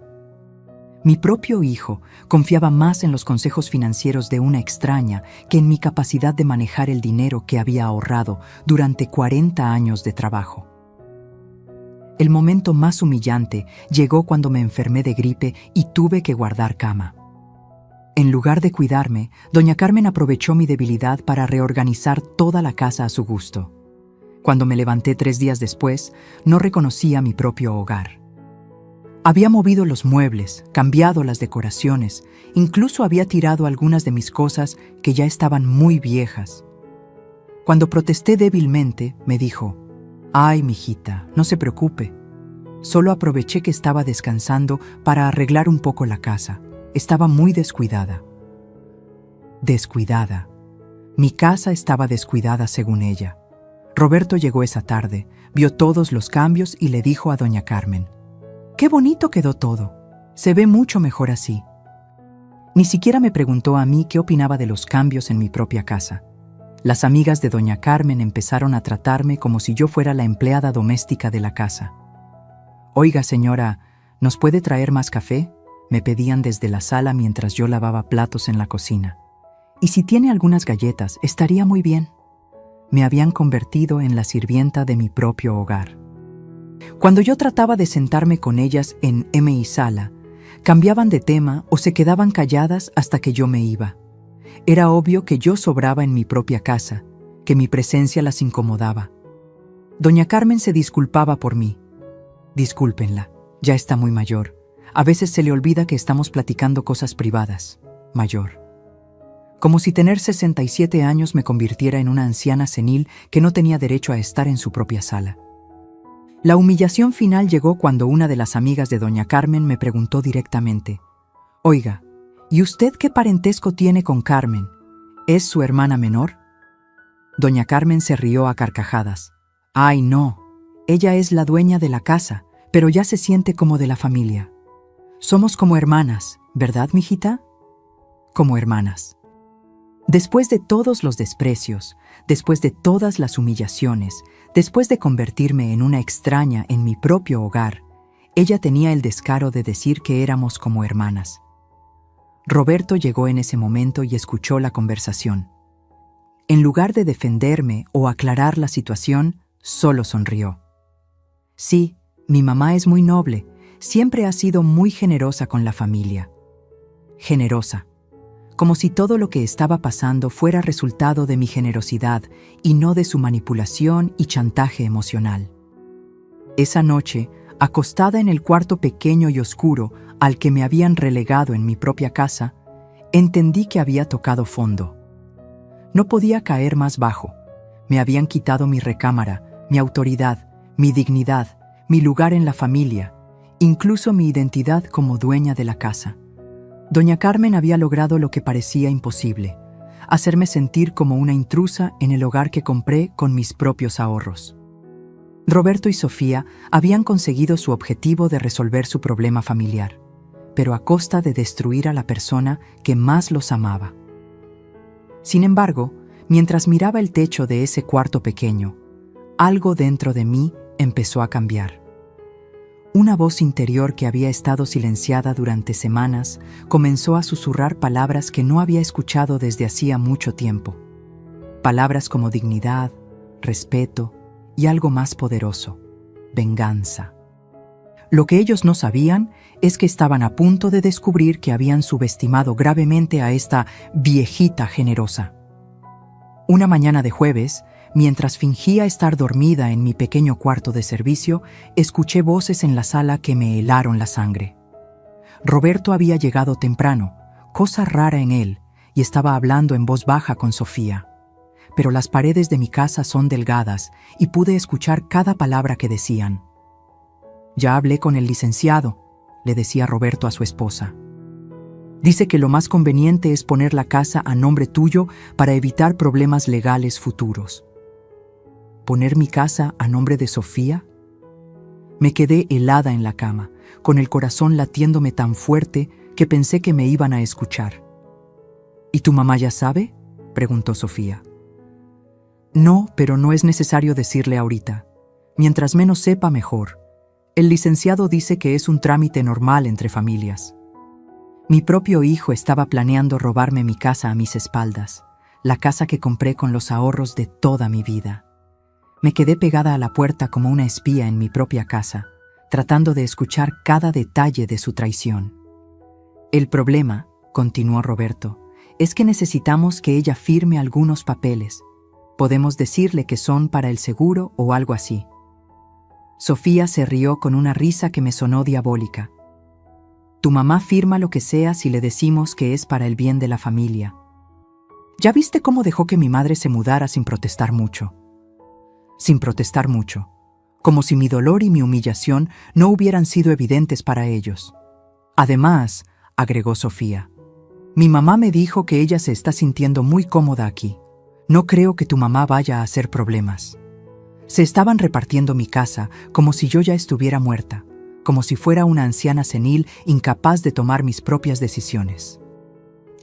S1: Mi propio hijo confiaba más en los consejos financieros de una extraña que en mi capacidad de manejar el dinero que había ahorrado durante 40 años de trabajo. El momento más humillante llegó cuando me enfermé de gripe y tuve que guardar cama. En lugar de cuidarme, doña Carmen aprovechó mi debilidad para reorganizar toda la casa a su gusto. Cuando me levanté 3 días después, no reconocía mi propio hogar. Había movido los muebles, cambiado las decoraciones, incluso había tirado algunas de mis cosas que ya estaban muy viejas. Cuando protesté débilmente, me dijo: Ay, mijita, no se preocupe. Solo aproveché que estaba descansando para arreglar un poco la casa. Estaba muy descuidada. Descuidada. Mi casa estaba descuidada según ella. Roberto llegó esa tarde, vio todos los cambios y le dijo a doña Carmen: «Qué bonito quedó todo. Se ve mucho mejor así». Ni siquiera me preguntó a mí qué opinaba de los cambios en mi propia casa. Las amigas de doña Carmen empezaron a tratarme como si yo fuera la empleada doméstica de la casa. «Oiga, señora, ¿nos puede traer más café?», me pedían desde la sala mientras yo lavaba platos en la cocina. «Y si tiene algunas galletas, estaría muy bien». Me habían convertido en la sirvienta de mi propio hogar. Cuando yo trataba de sentarme con ellas en mi sala, cambiaban de tema o se quedaban calladas hasta que yo me iba. Era obvio que yo sobraba en mi propia casa, que mi presencia las incomodaba. Doña Carmen se disculpaba por mí. «Discúlpenla, ya está muy mayor. A veces se le olvida que estamos platicando cosas privadas. Mayor». Como si tener 67 años me convirtiera en una anciana senil que no tenía derecho a estar en su propia sala. La humillación final llegó cuando una de las amigas de doña Carmen me preguntó directamente: «Oiga, ¿y usted qué parentesco tiene con Carmen? ¿Es su hermana menor?». Doña Carmen se rió a carcajadas. «Ay, no, ella es la dueña de la casa, pero ya se siente como de la familia. Somos como hermanas, ¿verdad, mijita?». Como hermanas. Después de todos los desprecios, después de todas las humillaciones, después de convertirme en una extraña en mi propio hogar, ella tenía el descaro de decir que éramos como hermanas. Roberto llegó en ese momento y escuchó la conversación. En lugar de defenderme o aclarar la situación, solo sonrió. «Sí, mi mamá es muy noble, siempre ha sido muy generosa con la familia». Generosa. Como si todo lo que estaba pasando fuera resultado de mi generosidad y no de su manipulación y chantaje emocional. Esa noche, acostada en el cuarto pequeño y oscuro al que me habían relegado en mi propia casa, entendí que había tocado fondo. No podía caer más bajo. Me habían quitado mi recámara, mi autoridad, mi dignidad, mi lugar en la familia, incluso mi identidad como dueña de la casa. Doña Carmen había logrado lo que parecía imposible: hacerme sentir como una intrusa en el hogar que compré con mis propios ahorros. Roberto y Sofía habían conseguido su objetivo de resolver su problema familiar, pero a costa de destruir a la persona que más los amaba. Sin embargo, mientras miraba el techo de ese cuarto pequeño, algo dentro de mí empezó a cambiar. Una voz interior que había estado silenciada durante semanas comenzó a susurrar palabras que no había escuchado desde hacía mucho tiempo. Palabras como dignidad, respeto y algo más poderoso: venganza. Lo que ellos no sabían es que estaban a punto de descubrir que habían subestimado gravemente a esta viejita generosa. Una mañana de jueves, mientras fingía estar dormida en mi pequeño cuarto de servicio, escuché voces en la sala que me helaron la sangre. Roberto había llegado temprano, cosa rara en él, y estaba hablando en voz baja con Sofía. Pero las paredes de mi casa son delgadas y pude escuchar cada palabra que decían. «Ya hablé con el licenciado», le decía Roberto a su esposa. «Dice que lo más conveniente es poner la casa a nombre tuyo para evitar problemas legales futuros». ¿Poner mi casa a nombre de Sofía? Me quedé helada en la cama, con el corazón latiéndome tan fuerte que pensé que me iban a escuchar. «¿Y tu mamá ya sabe?», preguntó Sofía. «No, pero no es necesario decirle ahorita. Mientras menos sepa, mejor. El licenciado dice que es un trámite normal entre familias». Mi propio hijo estaba planeando robarme mi casa a mis espaldas, la casa que compré con los ahorros de toda mi vida. Me quedé pegada a la puerta como una espía en mi propia casa, tratando de escuchar cada detalle de su traición. «El problema», continuó Roberto, «es que necesitamos que ella firme algunos papeles. Podemos decirle que son para el seguro o algo así». Sofía se rió con una risa que me sonó diabólica. «Tu mamá firma lo que sea si le decimos que es para el bien de la familia. ¿Ya viste cómo dejó que mi madre se mudara sin protestar mucho?» Sin protestar mucho. como si mi dolor y mi humillación no hubieran sido evidentes para ellos. Además, agregó Sofía, mi mamá me dijo que ella se está sintiendo muy cómoda aquí. No creo que tu mamá vaya a hacer problemas. Se estaban repartiendo mi casa como si yo ya estuviera muerta, como si fuera una anciana senil incapaz de tomar mis propias decisiones.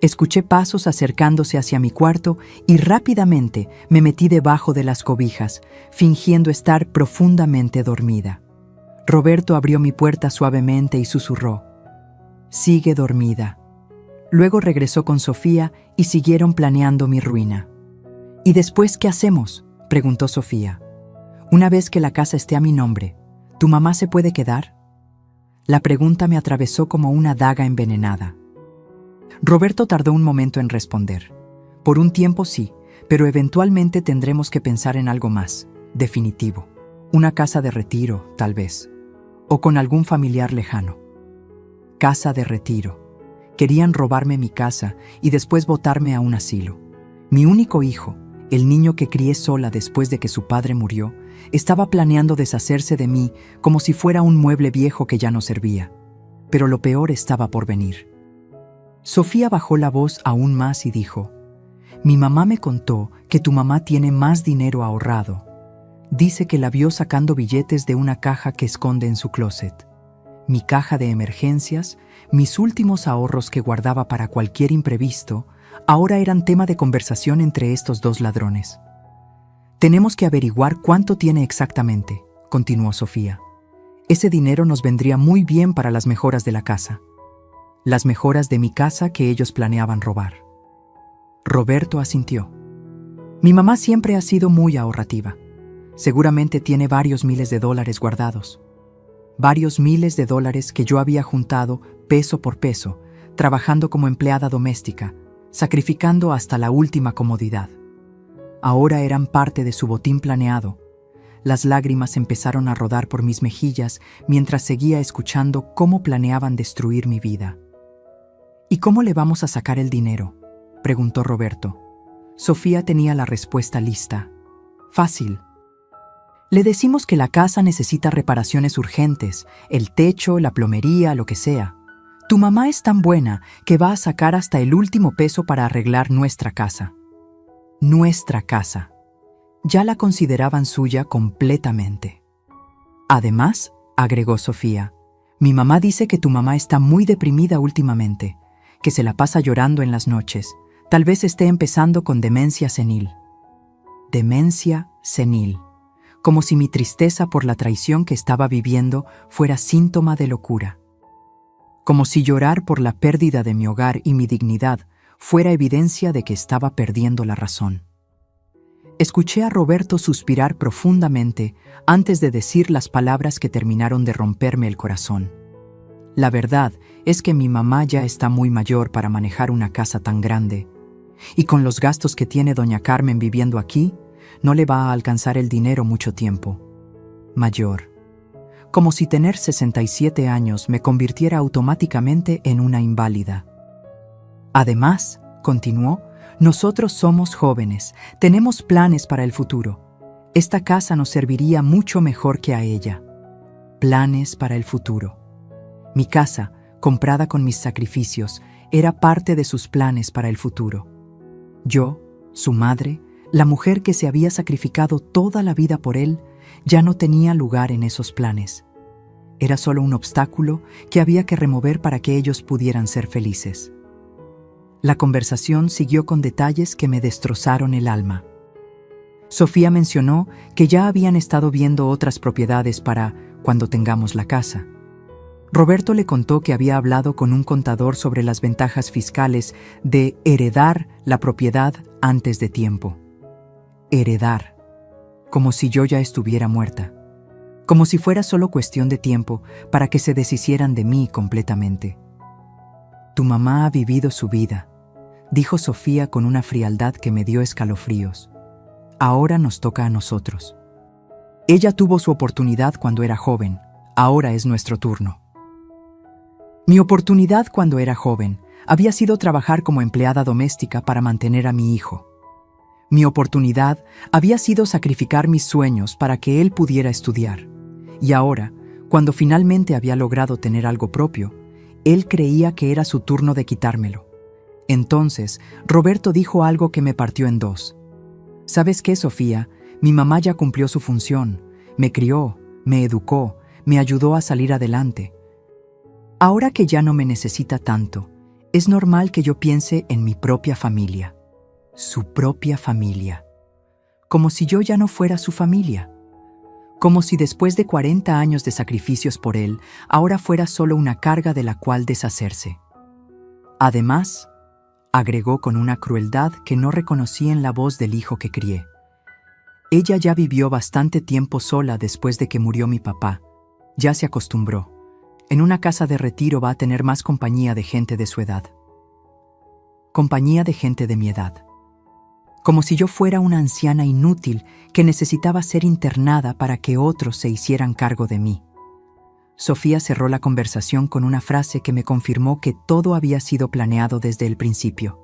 S1: Escuché pasos acercándose hacia mi cuarto y rápidamente me metí debajo de las cobijas, fingiendo estar profundamente dormida. Roberto abrió mi puerta suavemente y susurró, «Sigue dormida». Luego regresó con Sofía y siguieron planeando mi ruina. «¿Y después qué hacemos?», preguntó Sofía. «Una vez que la casa esté a mi nombre, ¿tu mamá se puede quedar?». La pregunta me atravesó como una daga envenenada. Roberto tardó un momento en responder. Por un tiempo sí, pero eventualmente tendremos que pensar en algo más, definitivo. Una casa de retiro, tal vez. O con algún familiar lejano. Casa de retiro. Querían robarme mi casa y después botarme a un asilo. Mi único hijo, el niño que crié sola después de que su padre murió, estaba planeando deshacerse de mí como si fuera un mueble viejo que ya no servía. Pero lo peor estaba por venir. Sofía bajó la voz aún más y dijo, «Mi mamá me contó que tu mamá tiene más dinero ahorrado. Dice que la vio sacando billetes de una caja que esconde en su closet. Mi caja de emergencias, mis últimos ahorros que guardaba para cualquier imprevisto, ahora eran tema de conversación entre estos dos ladrones. Tenemos que averiguar cuánto tiene exactamente», continuó Sofía. «Ese dinero nos vendría muy bien para las mejoras de la casa. Las mejoras de mi casa que ellos planeaban robar». Roberto asintió. «Mi mamá siempre ha sido muy ahorrativa. Seguramente tiene varios miles de dólares guardados. Varios miles de dólares que yo había juntado peso por peso, trabajando como empleada doméstica, sacrificando hasta la última comodidad. Ahora eran parte de su botín planeado». Las lágrimas empezaron a rodar por mis mejillas mientras seguía escuchando cómo planeaban destruir mi vida. «¿Y cómo le vamos a sacar el dinero?», preguntó Roberto. Sofía tenía la respuesta lista. «Fácil. Le decimos que la casa necesita reparaciones urgentes, el techo, la plomería, lo que sea. Tu mamá es tan buena que va a sacar hasta el último peso para arreglar nuestra casa». Nuestra casa. Ya la consideraban suya completamente. «Además», agregó Sofía, «mi mamá dice que tu mamá está muy deprimida últimamente, que se la pasa llorando en las noches. Tal vez esté empezando con demencia senil». Demencia senil. Como si mi tristeza por la traición que estaba viviendo fuera síntoma de locura. Como si llorar por la pérdida de mi hogar y mi dignidad fuera evidencia de que estaba perdiendo la razón. Escuché a Roberto suspirar profundamente antes de decir las palabras que terminaron de romperme el corazón. La verdad es que mi mamá ya está muy mayor para manejar una casa tan grande, y con los gastos que tiene doña Carmen viviendo aquí, no le va a alcanzar el dinero mucho tiempo. Mayor. Como si tener 67 años me convirtiera automáticamente en una inválida. Además, continuó, nosotros somos jóvenes, tenemos planes para el futuro. Esta casa nos serviría mucho mejor que a ella. Planes para el futuro. Mi casa, comprada con mis sacrificios, era parte de sus planes para el futuro. Yo, su madre, la mujer que se había sacrificado toda la vida por él, ya no tenía lugar en esos planes. Era solo un obstáculo que había que remover para que ellos pudieran ser felices. La conversación siguió con detalles que me destrozaron el alma. Sofía mencionó que ya habían estado viendo otras propiedades para cuando tengamos la casa. Roberto le contó que había hablado con un contador sobre las ventajas fiscales de heredar la propiedad antes de tiempo. Heredar. Como si yo ya estuviera muerta. Como si fuera solo cuestión de tiempo para que se deshicieran de mí completamente. «Tu mamá ha vivido su vida», dijo Sofía con una frialdad que me dio escalofríos. «Ahora nos toca a nosotros. Ella tuvo su oportunidad cuando era joven, ahora es nuestro turno». Mi oportunidad cuando era joven había sido trabajar como empleada doméstica para mantener a mi hijo. Mi oportunidad había sido sacrificar mis sueños para que él pudiera estudiar. Y ahora, cuando finalmente había logrado tener algo propio, él creía que era su turno de quitármelo. Entonces, Roberto dijo algo que me partió en dos. ¿Sabes qué, Sofía? Mi mamá ya cumplió su función. Me crió, me educó, me ayudó a salir adelante. Ahora que ya no me necesita tanto, es normal que yo piense en mi propia familia. Su propia familia. Como si yo ya no fuera su familia. Como si después de 40 años de sacrificios por él, ahora fuera solo una carga de la cual deshacerse. Además, agregó con una crueldad que no reconocí en la voz del hijo que crié. Ella ya vivió bastante tiempo sola después de que murió mi papá. Ya se acostumbró. En una casa de retiro va a tener más compañía de gente de su edad. Compañía de gente de mi edad. Como si yo fuera una anciana inútil que necesitaba ser internada para que otros se hicieran cargo de mí. Sofía cerró la conversación con una frase que me confirmó que todo había sido planeado desde el principio.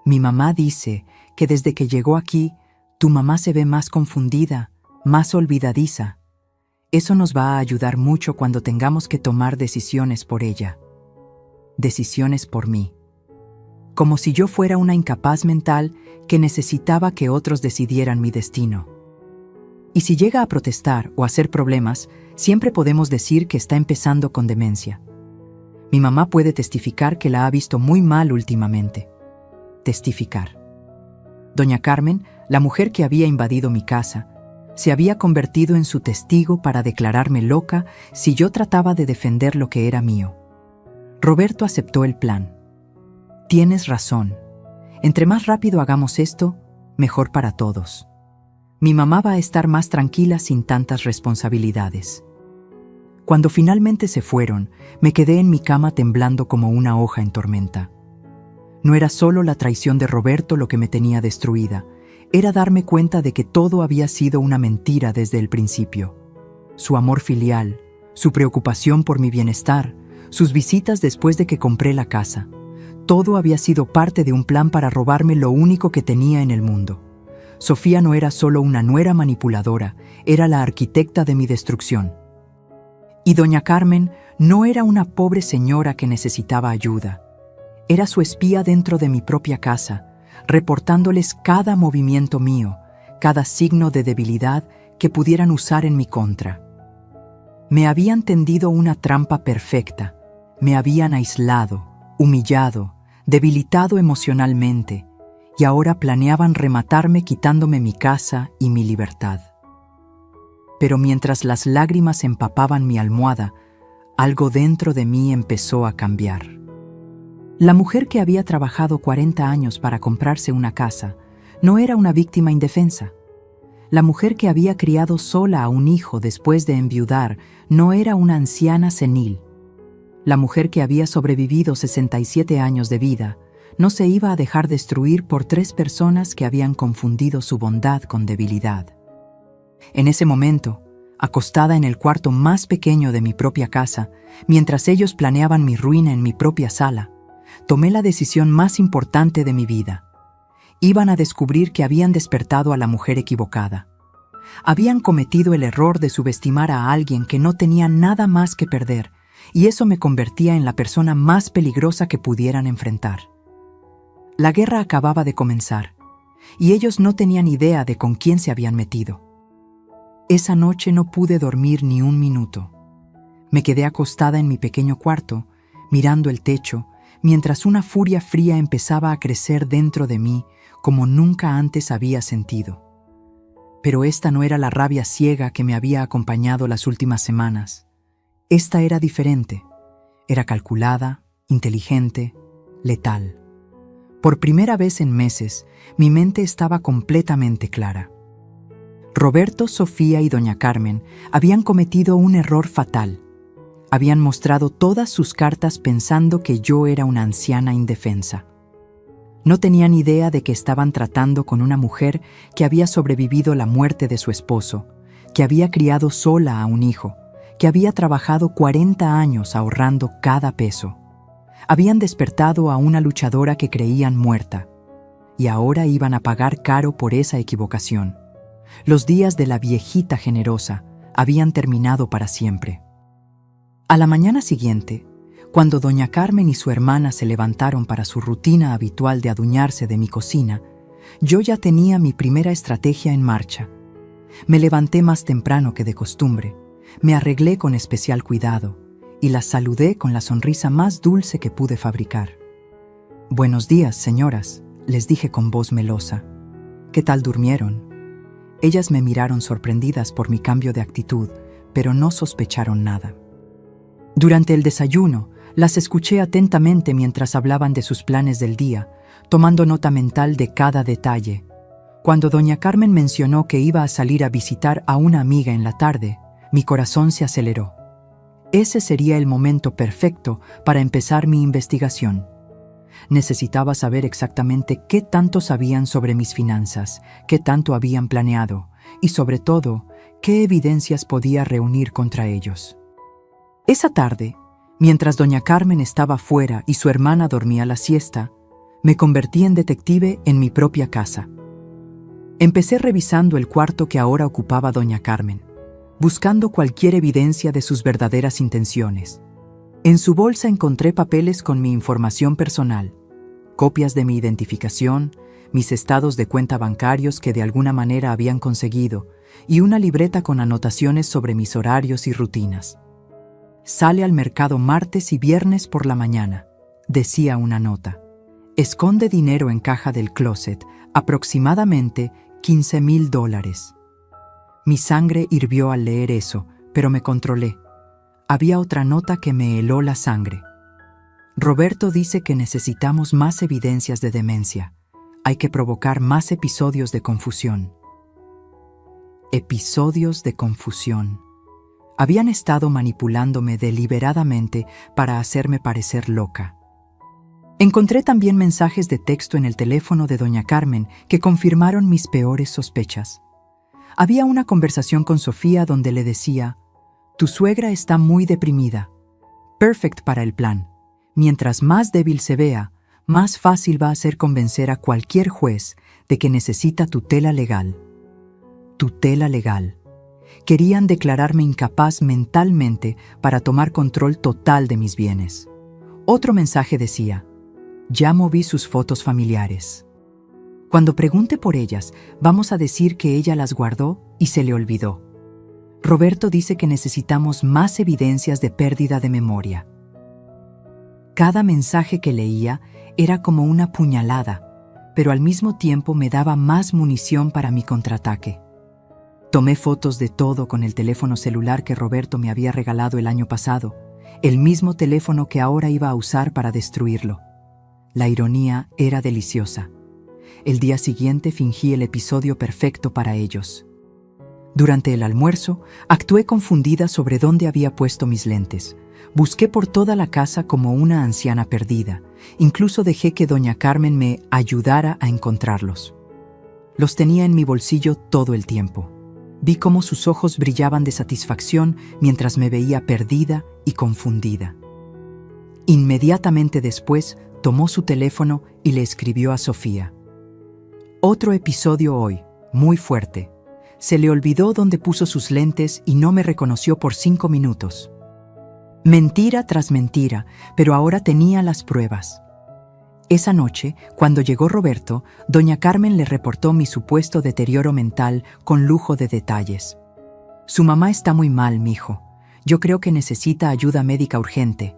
S1: Mi mamá dice que desde que llegó aquí, tu mamá se ve más confundida, más olvidadiza. Eso nos va a ayudar mucho cuando tengamos que tomar decisiones por ella. Decisiones por mí. Como si yo fuera una incapaz mental que necesitaba que otros decidieran mi destino. Y si llega a protestar o a hacer problemas, siempre podemos decir que está empezando con demencia. Mi mamá puede testificar que la ha visto muy mal últimamente. Testificar. Doña Carmen, la mujer que había invadido mi casa, se había convertido en su testigo para declararme loca si yo trataba de defender lo que era mío. Roberto aceptó el plan. Tienes razón. Entre más rápido hagamos esto, mejor para todos. Mi mamá va a estar más tranquila sin tantas responsabilidades. Cuando finalmente se fueron, me quedé en mi cama temblando como una hoja en tormenta. No era solo la traición de Roberto lo que me tenía destruida, era darme cuenta de que todo había sido una mentira desde el principio. Su amor filial, su preocupación por mi bienestar, sus visitas después de que compré la casa. Todo había sido parte de un plan para robarme lo único que tenía en el mundo. Sofía no era solo una nuera manipuladora, era la arquitecta de mi destrucción. Y doña Carmen no era una pobre señora que necesitaba ayuda. Era su espía dentro de mi propia casa, reportándoles cada movimiento mío, cada signo de debilidad que pudieran usar en mi contra. Me habían tendido una trampa perfecta, me habían aislado, humillado, debilitado emocionalmente, y ahora planeaban rematarme quitándome mi casa y mi libertad. Pero mientras las lágrimas empapaban mi almohada, algo dentro de mí empezó a cambiar. La mujer que había trabajado 40 años para comprarse una casa no era una víctima indefensa. La mujer que había criado sola a un hijo después de enviudar no era una anciana senil. La mujer que había sobrevivido 67 años de vida no se iba a dejar destruir por 3 personas que habían confundido su bondad con debilidad. En ese momento, acostada en el cuarto más pequeño de mi propia casa, mientras ellos planeaban mi ruina en mi propia sala, tomé la decisión más importante de mi vida. Iban a descubrir que habían despertado a la mujer equivocada. Habían cometido el error de subestimar a alguien que no tenía nada más que perder, y eso me convertía en la persona más peligrosa que pudieran enfrentar. La guerra acababa de comenzar, y ellos no tenían idea de con quién se habían metido. Esa noche no pude dormir ni un minuto. Me quedé acostada en mi pequeño cuarto, mirando el techo, mientras una furia fría empezaba a crecer dentro de mí como nunca antes había sentido. Pero esta no era la rabia ciega que me había acompañado las últimas semanas. Esta era diferente. Era calculada, inteligente, letal. Por primera vez en meses, mi mente estaba completamente clara. Roberto, Sofía y doña Carmen habían cometido un error fatal. Habían mostrado todas sus cartas pensando que yo era una anciana indefensa. No tenían idea de que estaban tratando con una mujer que había sobrevivido la muerte de su esposo, que había criado sola a un hijo, que había trabajado 40 años ahorrando cada peso. Habían despertado a una luchadora que creían muerta, y ahora iban a pagar caro por esa equivocación. Los días de la viejita generosa, habían terminado para siempre. A la mañana siguiente, cuando doña Carmen y su hermana se levantaron para su rutina habitual de adueñarse de mi cocina, yo ya tenía mi primera estrategia en marcha. Me levanté más temprano que de costumbre, me arreglé con especial cuidado y las saludé con la sonrisa más dulce que pude fabricar. «Buenos días, señoras», les dije con voz melosa. «¿Qué tal durmieron?» Ellas me miraron sorprendidas por mi cambio de actitud, pero no sospecharon nada. Durante el desayuno, las escuché atentamente mientras hablaban de sus planes del día, tomando nota mental de cada detalle. Cuando doña Carmen mencionó que iba a salir a visitar a una amiga en la tarde, mi corazón se aceleró. Ese sería el momento perfecto para empezar mi investigación. Necesitaba saber exactamente qué tanto sabían sobre mis finanzas, qué tanto habían planeado y, sobre todo, qué evidencias podía reunir contra ellos. Esa tarde, mientras doña Carmen estaba fuera y su hermana dormía la siesta, me convertí en detective en mi propia casa. Empecé revisando el cuarto que ahora ocupaba doña Carmen, buscando cualquier evidencia de sus verdaderas intenciones. En su bolsa encontré papeles con mi información personal, copias de mi identificación, mis estados de cuenta bancarios que de alguna manera habían conseguido y una libreta con anotaciones sobre mis horarios y rutinas. «Sale al mercado martes y viernes por la mañana», decía una nota. «Esconde dinero en caja del closet, aproximadamente $15,000. Mi sangre hirvió al leer eso, pero me controlé. Había otra nota que me heló la sangre. «Roberto dice que necesitamos más evidencias de demencia. Hay que provocar más episodios de confusión». Episodios de confusión. Habían estado manipulándome deliberadamente para hacerme parecer loca. Encontré también mensajes de texto en el teléfono de doña Carmen que confirmaron mis peores sospechas. Había una conversación con Sofía donde le decía: «Tu suegra está muy deprimida. Perfect para el plan. Mientras más débil se vea, más fácil va a ser convencer a cualquier juez de que necesita tutela legal». Tutela legal. Querían declararme incapaz mentalmente para tomar control total de mis bienes. Otro mensaje decía: «Ya moví sus fotos familiares. Cuando pregunte por ellas, vamos a decir que ella las guardó y se le olvidó. Roberto dice que necesitamos más evidencias de pérdida de memoria». Cada mensaje que leía era como una puñalada, pero al mismo tiempo me daba más munición para mi contraataque. Tomé fotos de todo con el teléfono celular que Roberto me había regalado el año pasado, el mismo teléfono que ahora iba a usar para destruirlo. La ironía era deliciosa. El día siguiente fingí el episodio perfecto para ellos. Durante el almuerzo, actué confundida sobre dónde había puesto mis lentes. Busqué por toda la casa como una anciana perdida. Incluso dejé que doña Carmen me ayudara a encontrarlos. Los tenía en mi bolsillo todo el tiempo. Vi cómo sus ojos brillaban de satisfacción mientras me veía perdida y confundida. Inmediatamente después, tomó su teléfono y le escribió a Sofía: «Otro episodio hoy, muy fuerte. Se le olvidó dónde puso sus lentes y no me reconoció por 5 minutos». Mentira tras mentira, pero ahora tenía las pruebas. Esa noche, cuando llegó Roberto, doña Carmen le reportó mi supuesto deterioro mental con lujo de detalles. «Su mamá está muy mal, mijo. Yo creo que necesita ayuda médica urgente».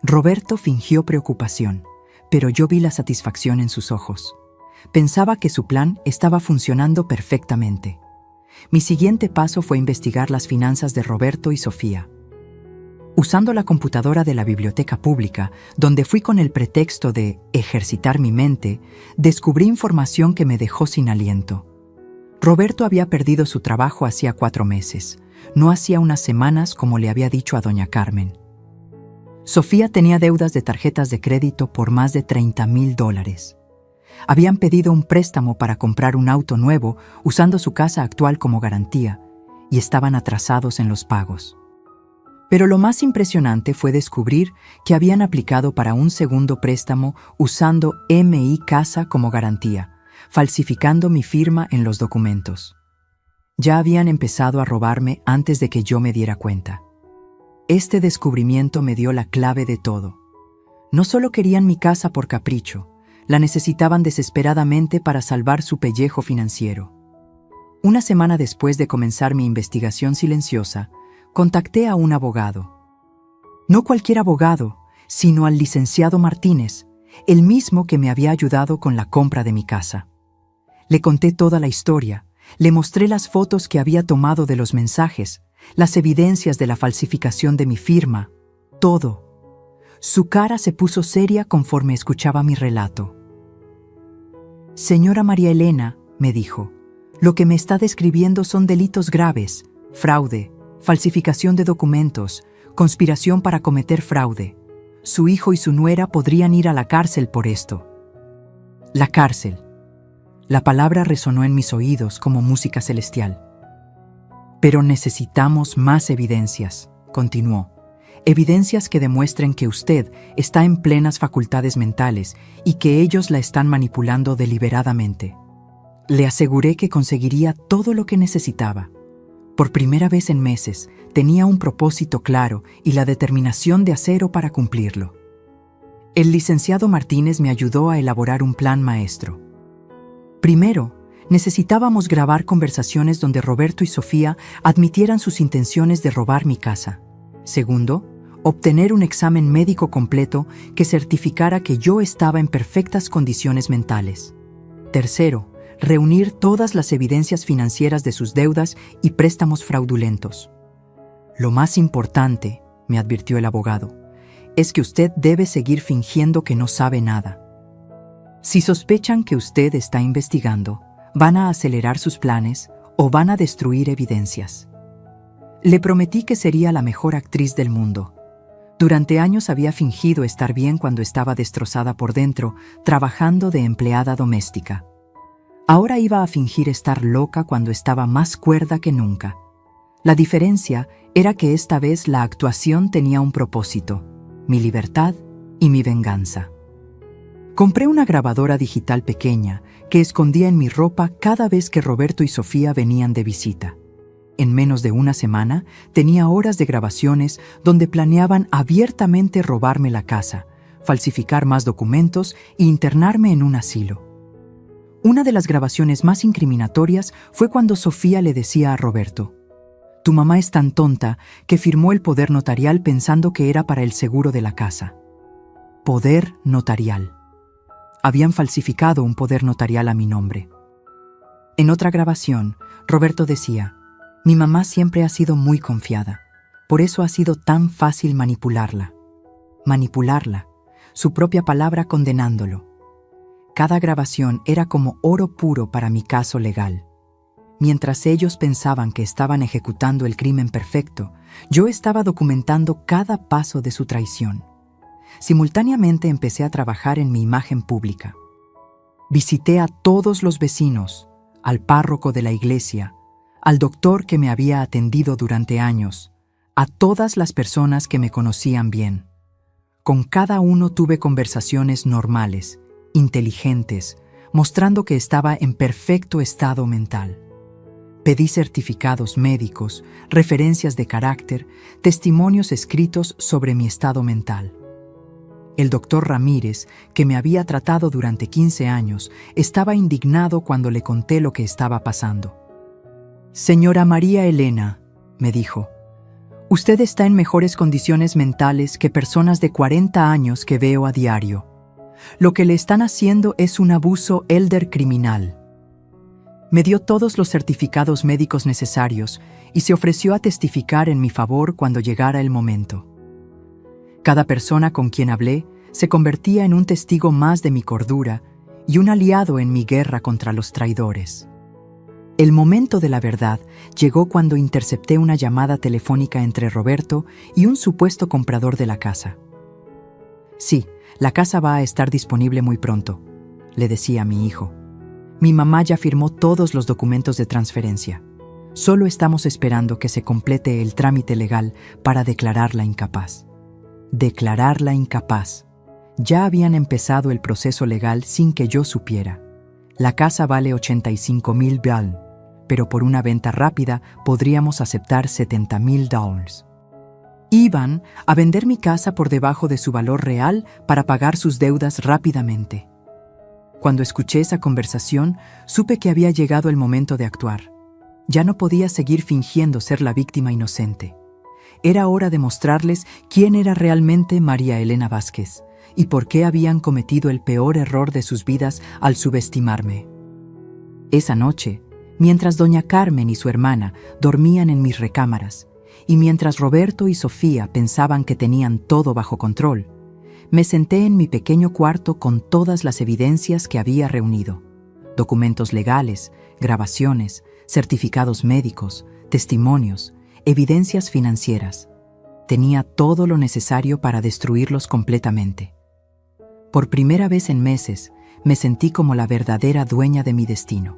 S1: Roberto fingió preocupación, pero yo vi la satisfacción en sus ojos. Pensaba que su plan estaba funcionando perfectamente. Mi siguiente paso fue investigar las finanzas de Roberto y Sofía. Usando la computadora de la biblioteca pública, donde fui con el pretexto de ejercitar mi mente, descubrí información que me dejó sin aliento. Roberto había perdido su trabajo hacía 4 meses, no hacía unas semanas como le había dicho a doña Carmen. Sofía tenía deudas de tarjetas de crédito por más de $30,000. Habían pedido un préstamo para comprar un auto nuevo usando su casa actual como garantía y estaban atrasados en los pagos. Pero lo más impresionante fue descubrir que habían aplicado para un segundo préstamo usando MI Casa como garantía, falsificando mi firma en los documentos. Ya habían empezado a robarme antes de que yo me diera cuenta. Este descubrimiento me dio la clave de todo. No solo querían mi casa por capricho, la necesitaban desesperadamente para salvar su pellejo financiero. Una semana después de comenzar mi investigación silenciosa, contacté a un abogado. No cualquier abogado, sino al licenciado Martínez, el mismo que me había ayudado con la compra de mi casa. Le conté toda la historia, le mostré las fotos que había tomado de los mensajes, las evidencias de la falsificación de mi firma, todo. Su cara se puso seria conforme escuchaba mi relato. Señora María Elena, me dijo, lo que me está describiendo son delitos graves, fraude, falsificación de documentos, conspiración para cometer fraude. Su hijo y su nuera podrían ir a la cárcel por esto. La cárcel. La palabra resonó en mis oídos como música celestial. Pero necesitamos más evidencias, continuó. Evidencias que demuestren que usted está en plenas facultades mentales y que ellos la están manipulando deliberadamente. Le aseguré que conseguiría todo lo que necesitaba. Por primera vez en meses, tenía un propósito claro y la determinación de acero para cumplirlo. El licenciado Martínez me ayudó a elaborar un plan maestro. Primero, necesitábamos grabar conversaciones donde Roberto y Sofía admitieran sus intenciones de robar mi casa. Segundo, obtener un examen médico completo que certificara que yo estaba en perfectas condiciones mentales. Tercero, reunir todas las evidencias financieras de sus deudas y préstamos fraudulentos. Lo más importante, me advirtió el abogado, es que usted debe seguir fingiendo que no sabe nada. Si sospechan que usted está investigando, van a acelerar sus planes o van a destruir evidencias. Le prometí que sería la mejor actriz del mundo. Durante años había fingido estar bien cuando estaba destrozada por dentro, trabajando de empleada doméstica. Ahora iba a fingir estar loca cuando estaba más cuerda que nunca. La diferencia era que esta vez la actuación tenía un propósito, mi libertad y mi venganza. Compré una grabadora digital pequeña que escondía en mi ropa cada vez que Roberto y Sofía venían de visita. En menos de una semana, tenía horas de grabaciones donde planeaban abiertamente robarme la casa, falsificar más documentos e internarme en un asilo. Una de las grabaciones más incriminatorias fue cuando Sofía le decía a Roberto: «Tu mamá es tan tonta que firmó el poder notarial pensando que era para el seguro de la casa». Poder notarial. Habían falsificado un poder notarial a mi nombre. En otra grabación, Roberto decía: «Mi mamá siempre ha sido muy confiada. Por eso ha sido tan fácil manipularla». Manipularla, su propia palabra condenándolo. Cada grabación era como oro puro para mi caso legal. Mientras ellos pensaban que estaban ejecutando el crimen perfecto, yo estaba documentando cada paso de su traición. Simultáneamente empecé a trabajar en mi imagen pública. Visité a todos los vecinos, al párroco de la iglesia, al doctor que me había atendido durante años, a todas las personas que me conocían bien. Con cada uno tuve conversaciones normales, inteligentes, mostrando que estaba en perfecto estado mental. Pedí certificados médicos, referencias de carácter, testimonios escritos sobre mi estado mental. El doctor Ramírez, que me había tratado durante 15 años, estaba indignado cuando le conté lo que estaba pasando. «Señora María Elena», me dijo, «usted está en mejores condiciones mentales que personas de 40 años que veo a diario. Lo que le están haciendo es un abuso elder criminal». Me dio todos los certificados médicos necesarios y se ofreció a testificar en mi favor cuando llegara el momento. Cada persona con quien hablé se convertía en un testigo más de mi cordura y un aliado en mi guerra contra los traidores. El momento de la verdad llegó cuando intercepté una llamada telefónica entre Roberto y un supuesto comprador de la casa. «Sí, la casa va a estar disponible muy pronto», le decía a mi hijo. «Mi mamá ya firmó todos los documentos de transferencia. Solo estamos esperando que se complete el trámite legal para declararla incapaz». Declararla incapaz. Ya habían empezado el proceso legal sin que yo supiera. La casa vale 85,000 bal, pero por una venta rápida podríamos aceptar $70,000. Iban a vender mi casa por debajo de su valor real para pagar sus deudas rápidamente. Cuando escuché esa conversación, supe que había llegado el momento de actuar. Ya no podía seguir fingiendo ser la víctima inocente. Era hora de mostrarles quién era realmente María Elena Vázquez y por qué habían cometido el peor error de sus vidas al subestimarme. Esa noche, mientras doña Carmen y su hermana dormían en mis recámaras, y mientras Roberto y Sofía pensaban que tenían todo bajo control, me senté en mi pequeño cuarto con todas las evidencias que había reunido: documentos legales, grabaciones, certificados médicos, testimonios, evidencias financieras. Tenía todo lo necesario para destruirlos completamente. Por primera vez en meses, me sentí como la verdadera dueña de mi destino.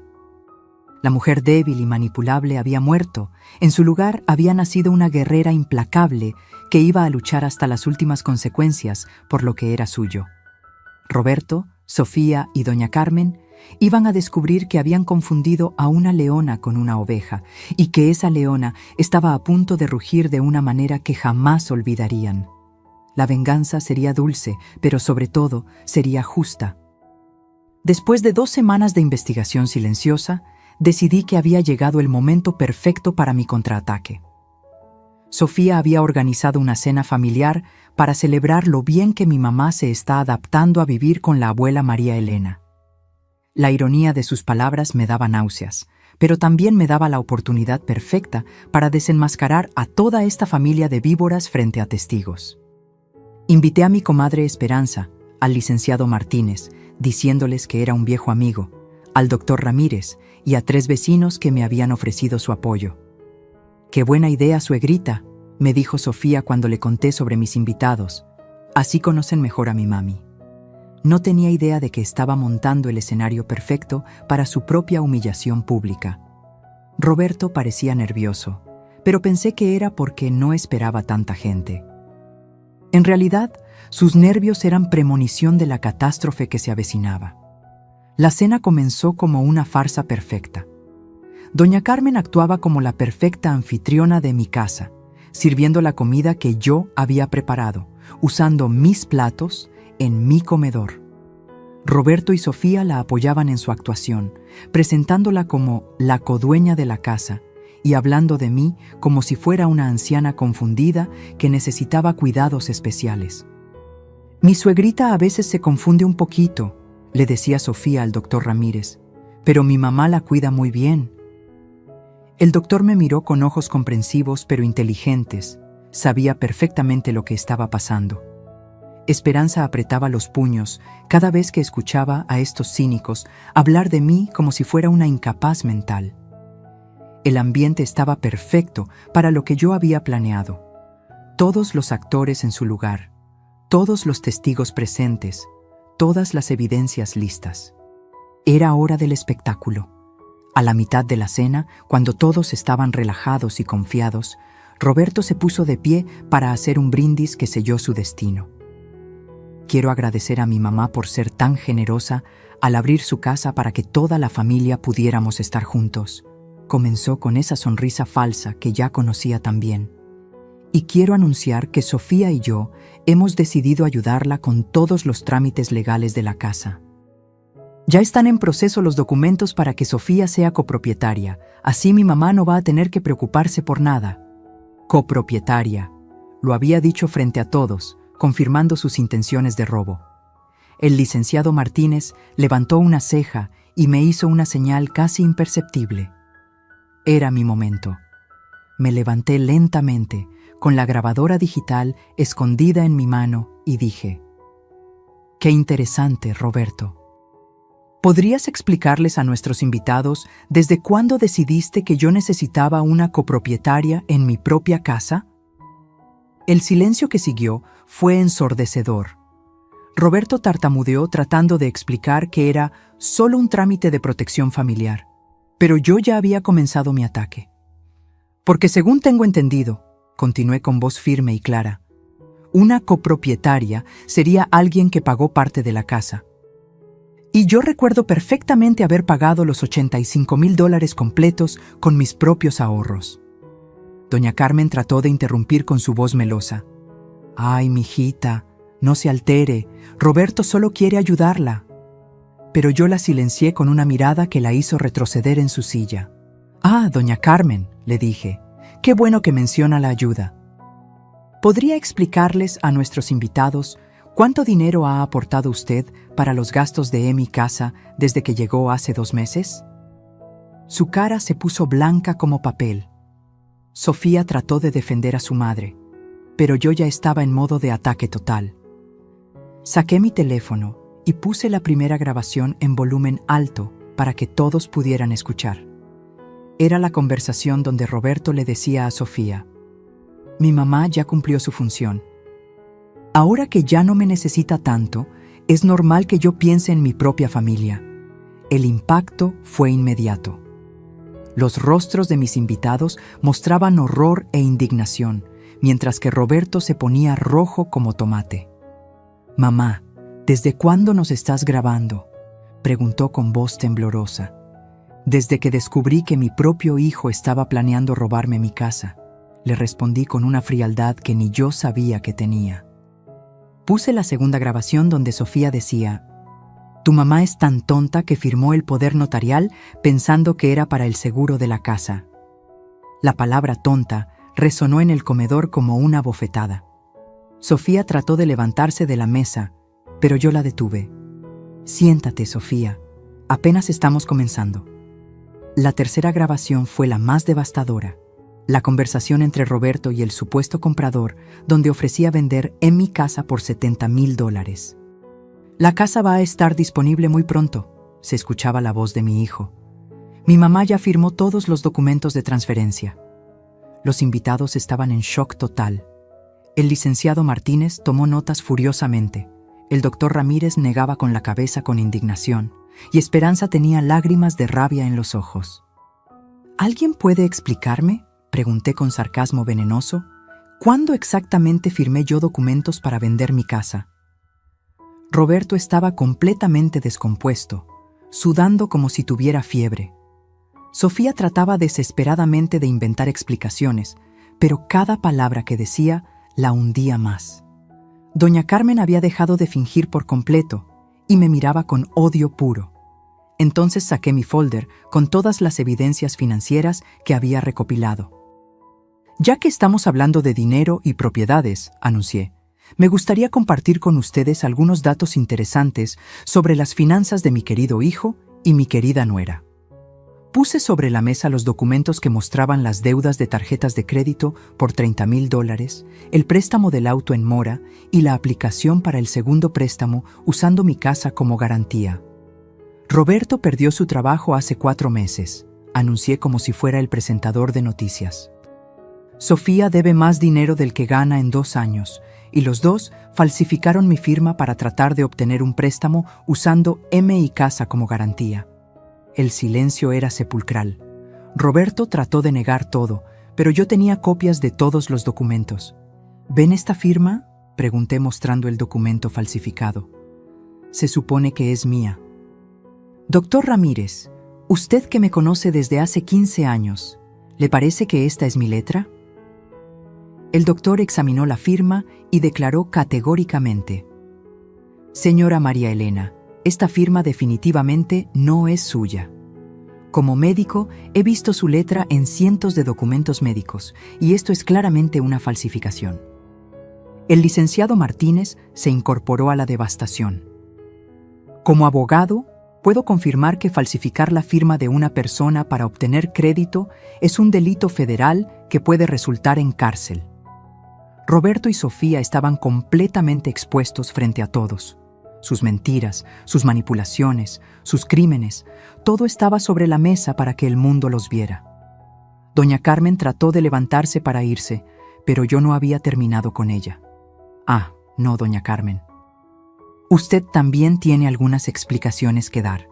S1: La mujer débil y manipulable había muerto. En su lugar había nacido una guerrera implacable que iba a luchar hasta las últimas consecuencias por lo que era suyo. Roberto, Sofía y doña Carmen iban a descubrir que habían confundido a una leona con una oveja y que esa leona estaba a punto de rugir de una manera que jamás olvidarían. La venganza sería dulce, pero sobre todo sería justa. Después de 2 semanas de investigación silenciosa, decidí que había llegado el momento perfecto para mi contraataque. Sofía había organizado una cena familiar para celebrar lo bien que mi mamá se está adaptando a vivir con la abuela María Elena. La ironía de sus palabras me daba náuseas, pero también me daba la oportunidad perfecta para desenmascarar a toda esta familia de víboras frente a testigos. Invité a mi comadre Esperanza, al licenciado Martínez, diciéndoles que era un viejo amigo, al doctor Ramírez y a 3 vecinos que me habían ofrecido su apoyo. «Qué buena idea, suegrita», me dijo Sofía cuando le conté sobre mis invitados. «Así conocen mejor a mi mami». No tenía idea de que estaba montando el escenario perfecto para su propia humillación pública. Roberto parecía nervioso, pero pensé que era porque no esperaba tanta gente. En realidad, sus nervios eran premonición de la catástrofe que se avecinaba. La cena comenzó como una farsa perfecta. Doña Carmen actuaba como la perfecta anfitriona de mi casa, sirviendo la comida que yo había preparado, usando mis platos en mi comedor. Roberto y Sofía la apoyaban en su actuación, presentándola como la codueña de la casa y hablando de mí como si fuera una anciana confundida que necesitaba cuidados especiales. «Mi suegrita a veces se confunde un poquito», le decía Sofía al doctor Ramírez, «pero mi mamá la cuida muy bien». El doctor me miró con ojos comprensivos pero inteligentes. Sabía perfectamente lo que estaba pasando. Esperanza apretaba los puños cada vez que escuchaba a estos cínicos hablar de mí como si fuera una incapaz mental. El ambiente estaba perfecto para lo que yo había planeado. Todos los actores en su lugar, todos los testigos presentes, todas las evidencias listas. Era hora del espectáculo. A la mitad de la cena, cuando todos estaban relajados y confiados, Roberto se puso de pie para hacer un brindis que selló su destino. «Quiero agradecer a mi mamá por ser tan generosa al abrir su casa para que toda la familia pudiéramos estar juntos», comenzó con esa sonrisa falsa que ya conocía tan bien. «Y quiero anunciar que Sofía y yo hemos decidido ayudarla con todos los trámites legales de la casa. Ya están en proceso los documentos para que Sofía sea copropietaria, así mi mamá no va a tener que preocuparse por nada». Copropietaria, lo había dicho frente a todos, confirmando sus intenciones de robo. El licenciado Martínez levantó una ceja y me hizo una señal casi imperceptible. Era mi momento. Me levanté lentamente, con la grabadora digital escondida en mi mano, y dije: «Qué interesante, Roberto. ¿Podrías explicarles a nuestros invitados desde cuándo decidiste que yo necesitaba una copropietaria en mi propia casa?» El silencio que siguió fue ensordecedor. Roberto tartamudeó tratando de explicar que era solo un trámite de protección familiar, pero yo ya había comenzado mi ataque. «Porque según tengo entendido», continué con voz firme y clara, «una copropietaria sería alguien que pagó parte de la casa. Y yo recuerdo perfectamente haber pagado los $85,000 completos con mis propios ahorros. Doña Carmen trató de interrumpir con su voz melosa. «Ay, mijita, no se altere, Roberto solo quiere ayudarla». Pero yo la silencié con una mirada que la hizo retroceder en su silla. «Ah, doña Carmen», le dije, «qué bueno que menciona la ayuda. ¿Podría explicarles a nuestros invitados cuánto dinero ha aportado usted para los gastos de mi casa desde que llegó hace 2 meses?» Su cara se puso blanca como papel. Sofía trató de defender a su madre, pero yo ya estaba en modo de ataque total. Saqué mi teléfono y puse la primera grabación en volumen alto para que todos pudieran escuchar. Era la conversación donde Roberto le decía a Sofía: «Mi mamá ya cumplió su función. Ahora que ya no me necesita tanto, es normal que yo piense en mi propia familia». El impacto fue inmediato. Los rostros de mis invitados mostraban horror e indignación, mientras que Roberto se ponía rojo como tomate. «Mamá, ¿desde cuándo nos estás grabando?», preguntó con voz temblorosa. «Desde que descubrí que mi propio hijo estaba planeando robarme mi casa», le respondí con una frialdad que ni yo sabía que tenía. Puse la segunda grabación donde Sofía decía: «Tu mamá es tan tonta que firmó el poder notarial pensando que era para el seguro de la casa». La palabra tonta resonó en el comedor como una bofetada. Sofía trató de levantarse de la mesa, pero yo la detuve. «Siéntate, Sofía. Apenas estamos comenzando». La tercera grabación fue la más devastadora. La conversación entre Roberto y el supuesto comprador, donde ofrecía vender en mi casa por $70,000. «La casa va a estar disponible muy pronto», se escuchaba la voz de mi hijo. «Mi mamá ya firmó todos los documentos de transferencia». Los invitados estaban en shock total. El licenciado Martínez tomó notas furiosamente. El doctor Ramírez negaba con la cabeza con indignación, y Esperanza tenía lágrimas de rabia en los ojos. «¿Alguien puede explicarme?», pregunté con sarcasmo venenoso. «¿Cuándo exactamente firmé yo documentos para vender mi casa?». Roberto estaba completamente descompuesto, sudando como si tuviera fiebre. Sofía trataba desesperadamente de inventar explicaciones, pero cada palabra que decía la hundía más. Doña Carmen había dejado de fingir por completo y me miraba con odio puro. Entonces saqué mi folder con todas las evidencias financieras que había recopilado. «Ya que estamos hablando de dinero y propiedades», anuncié, «me gustaría compartir con ustedes algunos datos interesantes sobre las finanzas de mi querido hijo y mi querida nuera». Puse sobre la mesa los documentos que mostraban las deudas de tarjetas de crédito por $30,000, el préstamo del auto en mora y la aplicación para el segundo préstamo usando mi casa como garantía. «Roberto perdió su trabajo hace 4 meses», anuncié como si fuera el presentador de noticias. «Sofía debe más dinero del que gana en 2 años, y los dos falsificaron mi firma para tratar de obtener un préstamo usando mi casa como garantía». El silencio era sepulcral. Roberto trató de negar todo, pero yo tenía copias de todos los documentos. «¿Ven esta firma?», pregunté mostrando el documento falsificado. «Se supone que es mía». «Doctor Ramírez, usted que me conoce desde hace 15 años, ¿le parece que esta es mi letra?». El doctor examinó la firma y declaró categóricamente: «Señora María Elena, esta firma definitivamente no es suya. Como médico, he visto su letra en cientos de documentos médicos, y esto es claramente una falsificación». El licenciado Martínez se incorporó a la devastación. «Como abogado, puedo confirmar que falsificar la firma de una persona para obtener crédito es un delito federal que puede resultar en cárcel». Roberto y Sofía estaban completamente expuestos frente a todos. Sus mentiras, sus manipulaciones, sus crímenes, todo estaba sobre la mesa para que el mundo los viera. Doña Carmen trató de levantarse para irse, pero yo no había terminado con ella. «Ah, no, doña Carmen. Usted también tiene algunas explicaciones que dar».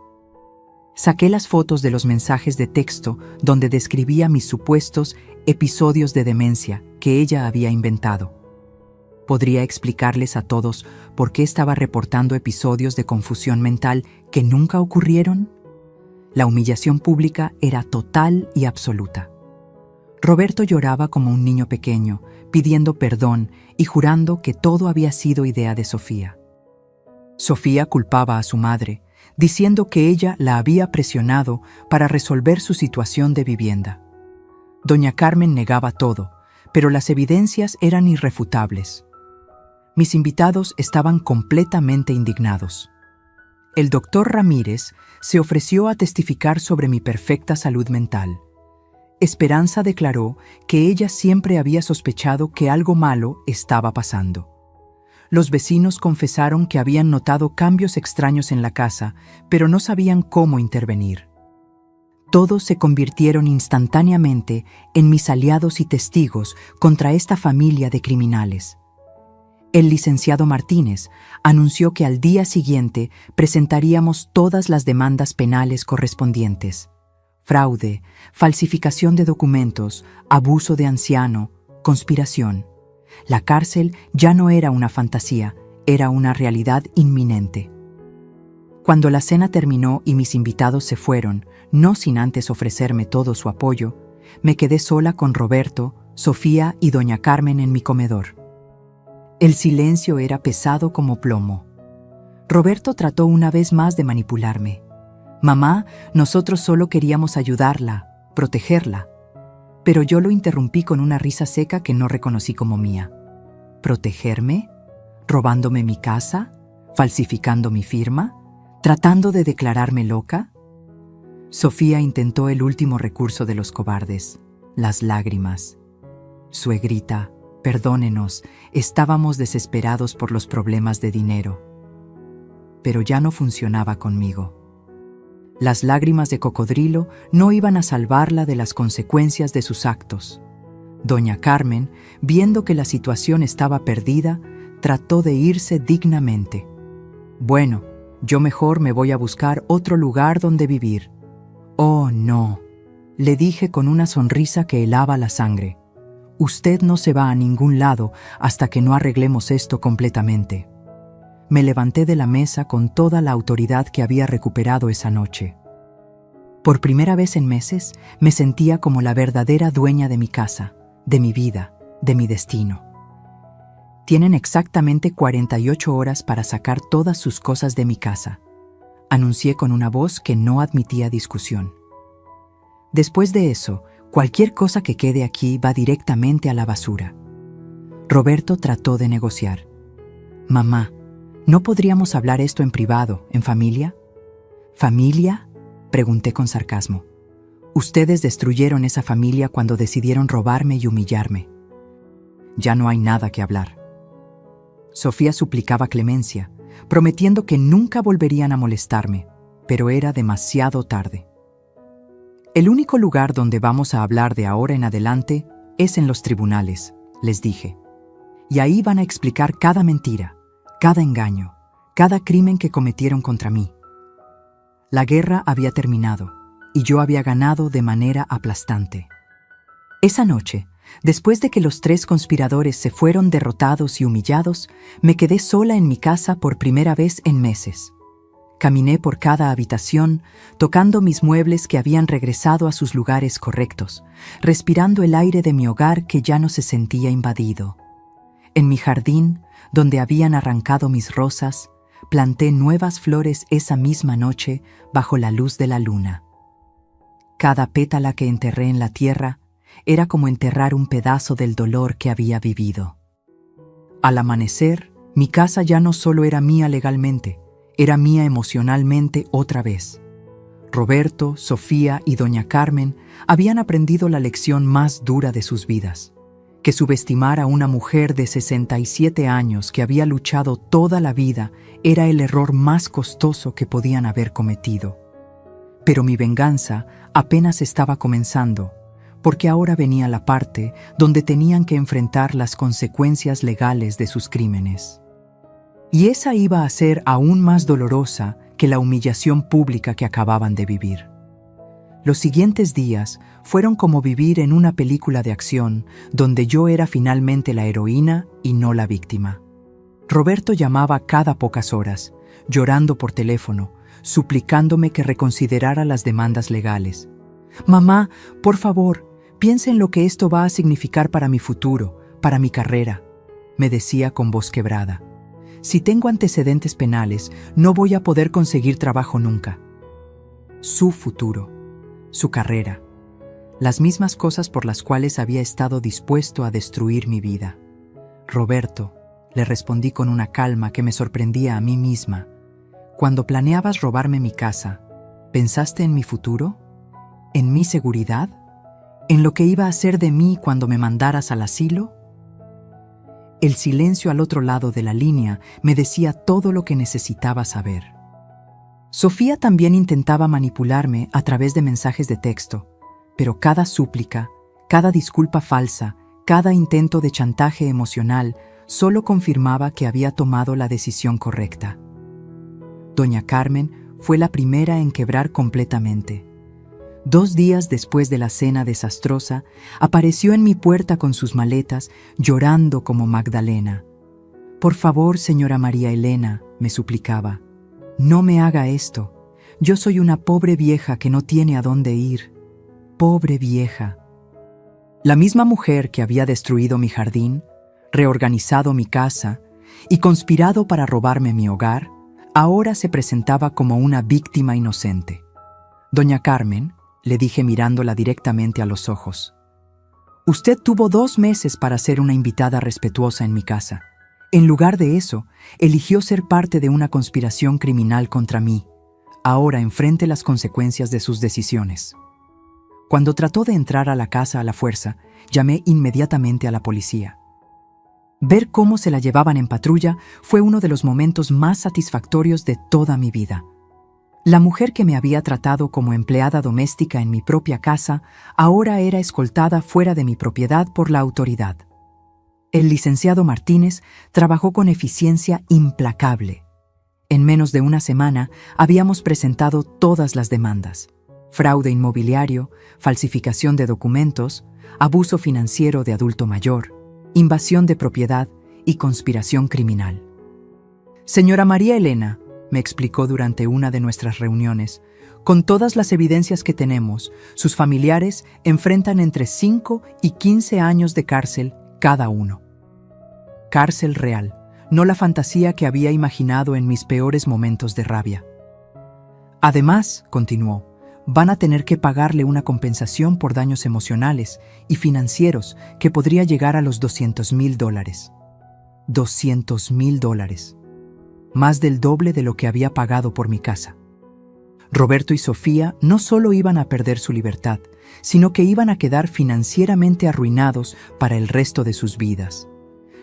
S1: Saqué las fotos de los mensajes de texto donde describía mis supuestos episodios de demencia que ella había inventado. Podría explicarles a todos por qué estaba reportando episodios de confusión mental que nunca ocurrieron. La humillación pública era total y absoluta. Roberto lloraba como un niño pequeño, pidiendo perdón y jurando que todo había sido idea de Sofía. Sofía culpaba a su madre, diciendo que ella la había presionado para resolver su situación de vivienda. Doña Carmen negaba todo, pero las evidencias eran irrefutables. Mis invitados estaban completamente indignados. El doctor Ramírez se ofreció a testificar sobre mi perfecta salud mental. Esperanza declaró que ella siempre había sospechado que algo malo estaba pasando. Los vecinos confesaron que habían notado cambios extraños en la casa, pero no sabían cómo intervenir. Todos se convirtieron instantáneamente en mis aliados y testigos contra esta familia de criminales. El licenciado Martínez anunció que al día siguiente presentaríamos todas las demandas penales correspondientes: fraude, falsificación de documentos, abuso de anciano, conspiración. La cárcel ya no era una fantasía, era una realidad inminente. Cuando la cena terminó y mis invitados se fueron, no sin antes ofrecerme todo su apoyo, me quedé sola con Roberto, Sofía y doña Carmen en mi comedor. El silencio era pesado como plomo. Roberto trató una vez más de manipularme. «Mamá, nosotros solo queríamos ayudarla, protegerla». Pero yo lo interrumpí con una risa seca que no reconocí como mía. ¿Protegerme? ¿Robándome mi casa? ¿Falsificando mi firma? ¿Tratando de declararme loca? Sofía intentó el último recurso de los cobardes: las lágrimas. «Suegrita, perdónenos, estábamos desesperados por los problemas de dinero». Pero ya no funcionaba conmigo. Las lágrimas de cocodrilo no iban a salvarla de las consecuencias de sus actos. Doña Carmen, viendo que la situación estaba perdida, trató de irse dignamente. «Bueno, yo mejor me voy a buscar otro lugar donde vivir». «Oh, no», le dije con una sonrisa que helaba la sangre. «Usted no se va a ningún lado hasta que no arreglemos esto completamente». Me levanté de la mesa con toda la autoridad que había recuperado esa noche. Por primera vez en meses, me sentía como la verdadera dueña de mi casa, de mi vida, de mi destino. «Tienen exactamente 48 horas para sacar todas sus cosas de mi casa», anuncié con una voz que no admitía discusión. «Después de eso, cualquier cosa que quede aquí va directamente a la basura». Roberto trató de negociar. «Mamá, ¿no podríamos hablar esto en privado, en familia?» «¿Familia?», pregunté con sarcasmo. «Ustedes destruyeron esa familia cuando decidieron robarme y humillarme. Ya no hay nada que hablar». Sofía suplicaba clemencia, prometiendo que nunca volverían a molestarme, pero era demasiado tarde. «El único lugar donde vamos a hablar de ahora en adelante es en los tribunales», les dije. «Y ahí van a explicar cada mentira, cada engaño, cada crimen que cometieron contra mí». La guerra había terminado y yo había ganado de manera aplastante. Esa noche, después de que los 3 conspiradores se fueron derrotados y humillados, me quedé sola en mi casa por primera vez en meses. Caminé por cada habitación, tocando mis muebles que habían regresado a sus lugares correctos, respirando el aire de mi hogar que ya no se sentía invadido. En mi jardín, donde habían arrancado mis rosas, planté nuevas flores esa misma noche bajo la luz de la luna. Cada pétala que enterré en la tierra era como enterrar un pedazo del dolor que había vivido. Al amanecer, mi casa ya no solo era mía legalmente, era mía emocionalmente otra vez. Roberto, Sofía y doña Carmen habían aprendido la lección más dura de sus vidas: que subestimar a una mujer de 67 años que había luchado toda la vida era el error más costoso que podían haber cometido. Pero mi venganza apenas estaba comenzando, porque ahora venía la parte donde tenían que enfrentar las consecuencias legales de sus crímenes. Y esa iba a ser aún más dolorosa que la humillación pública que acababan de vivir. Los siguientes días fueron como vivir en una película de acción donde yo era finalmente la heroína y no la víctima. Roberto llamaba cada pocas horas, llorando por teléfono, suplicándome que reconsiderara las demandas legales. «Mamá, por favor, piensa en lo que esto va a significar para mi futuro, para mi carrera», me decía con voz quebrada. «Si tengo antecedentes penales, no voy a poder conseguir trabajo nunca». Su futuro, su carrera, las mismas cosas por las cuales había estado dispuesto a destruir mi vida. «Roberto», le respondí con una calma que me sorprendía a mí misma, «cuando planeabas robarme mi casa, ¿pensaste en mi futuro? ¿En mi seguridad? ¿En lo que iba a hacer de mí cuando me mandaras al asilo?» El silencio al otro lado de la línea me decía todo lo que necesitaba saber. Sofía también intentaba manipularme a través de mensajes de texto, pero cada súplica, cada disculpa falsa, cada intento de chantaje emocional solo confirmaba que había tomado la decisión correcta. Doña Carmen fue la primera en quebrar completamente. 2 días después de la cena desastrosa, apareció en mi puerta con sus maletas, llorando como Magdalena. «Por favor, señora María Elena», me suplicaba, «no me haga esto. Yo soy una pobre vieja que no tiene a dónde ir. Pobre vieja». La misma mujer que había destruido mi jardín, reorganizado mi casa y conspirado para robarme mi hogar, ahora se presentaba como una víctima inocente. «Doña Carmen», le dije mirándola directamente a los ojos, «usted tuvo 2 meses para ser una invitada respetuosa en mi casa. En lugar de eso, eligió ser parte de una conspiración criminal contra mí. Ahora enfrente las consecuencias de sus decisiones». Cuando trató de entrar a la casa a la fuerza, llamé inmediatamente a la policía. Ver cómo se la llevaban en patrulla fue uno de los momentos más satisfactorios de toda mi vida. La mujer que me había tratado como empleada doméstica en mi propia casa ahora era escoltada fuera de mi propiedad por la autoridad. El licenciado Martínez trabajó con eficiencia implacable. En menos de una semana habíamos presentado todas las demandas: fraude inmobiliario, falsificación de documentos, abuso financiero de adulto mayor, invasión de propiedad y conspiración criminal. «Señora María Elena», me explicó durante una de nuestras reuniones, «con todas las evidencias que tenemos, sus familiares enfrentan entre 5 y 15 años de cárcel cada uno. Cárcel real, no la fantasía que había imaginado en mis peores momentos de rabia. Además», continuó, «van a tener que pagarle una compensación por daños emocionales y financieros que podría llegar a los $200,000. $200,000. Más del doble de lo que había pagado por mi casa. Roberto y Sofía no solo iban a perder su libertad, sino que iban a quedar financieramente arruinados para el resto de sus vidas.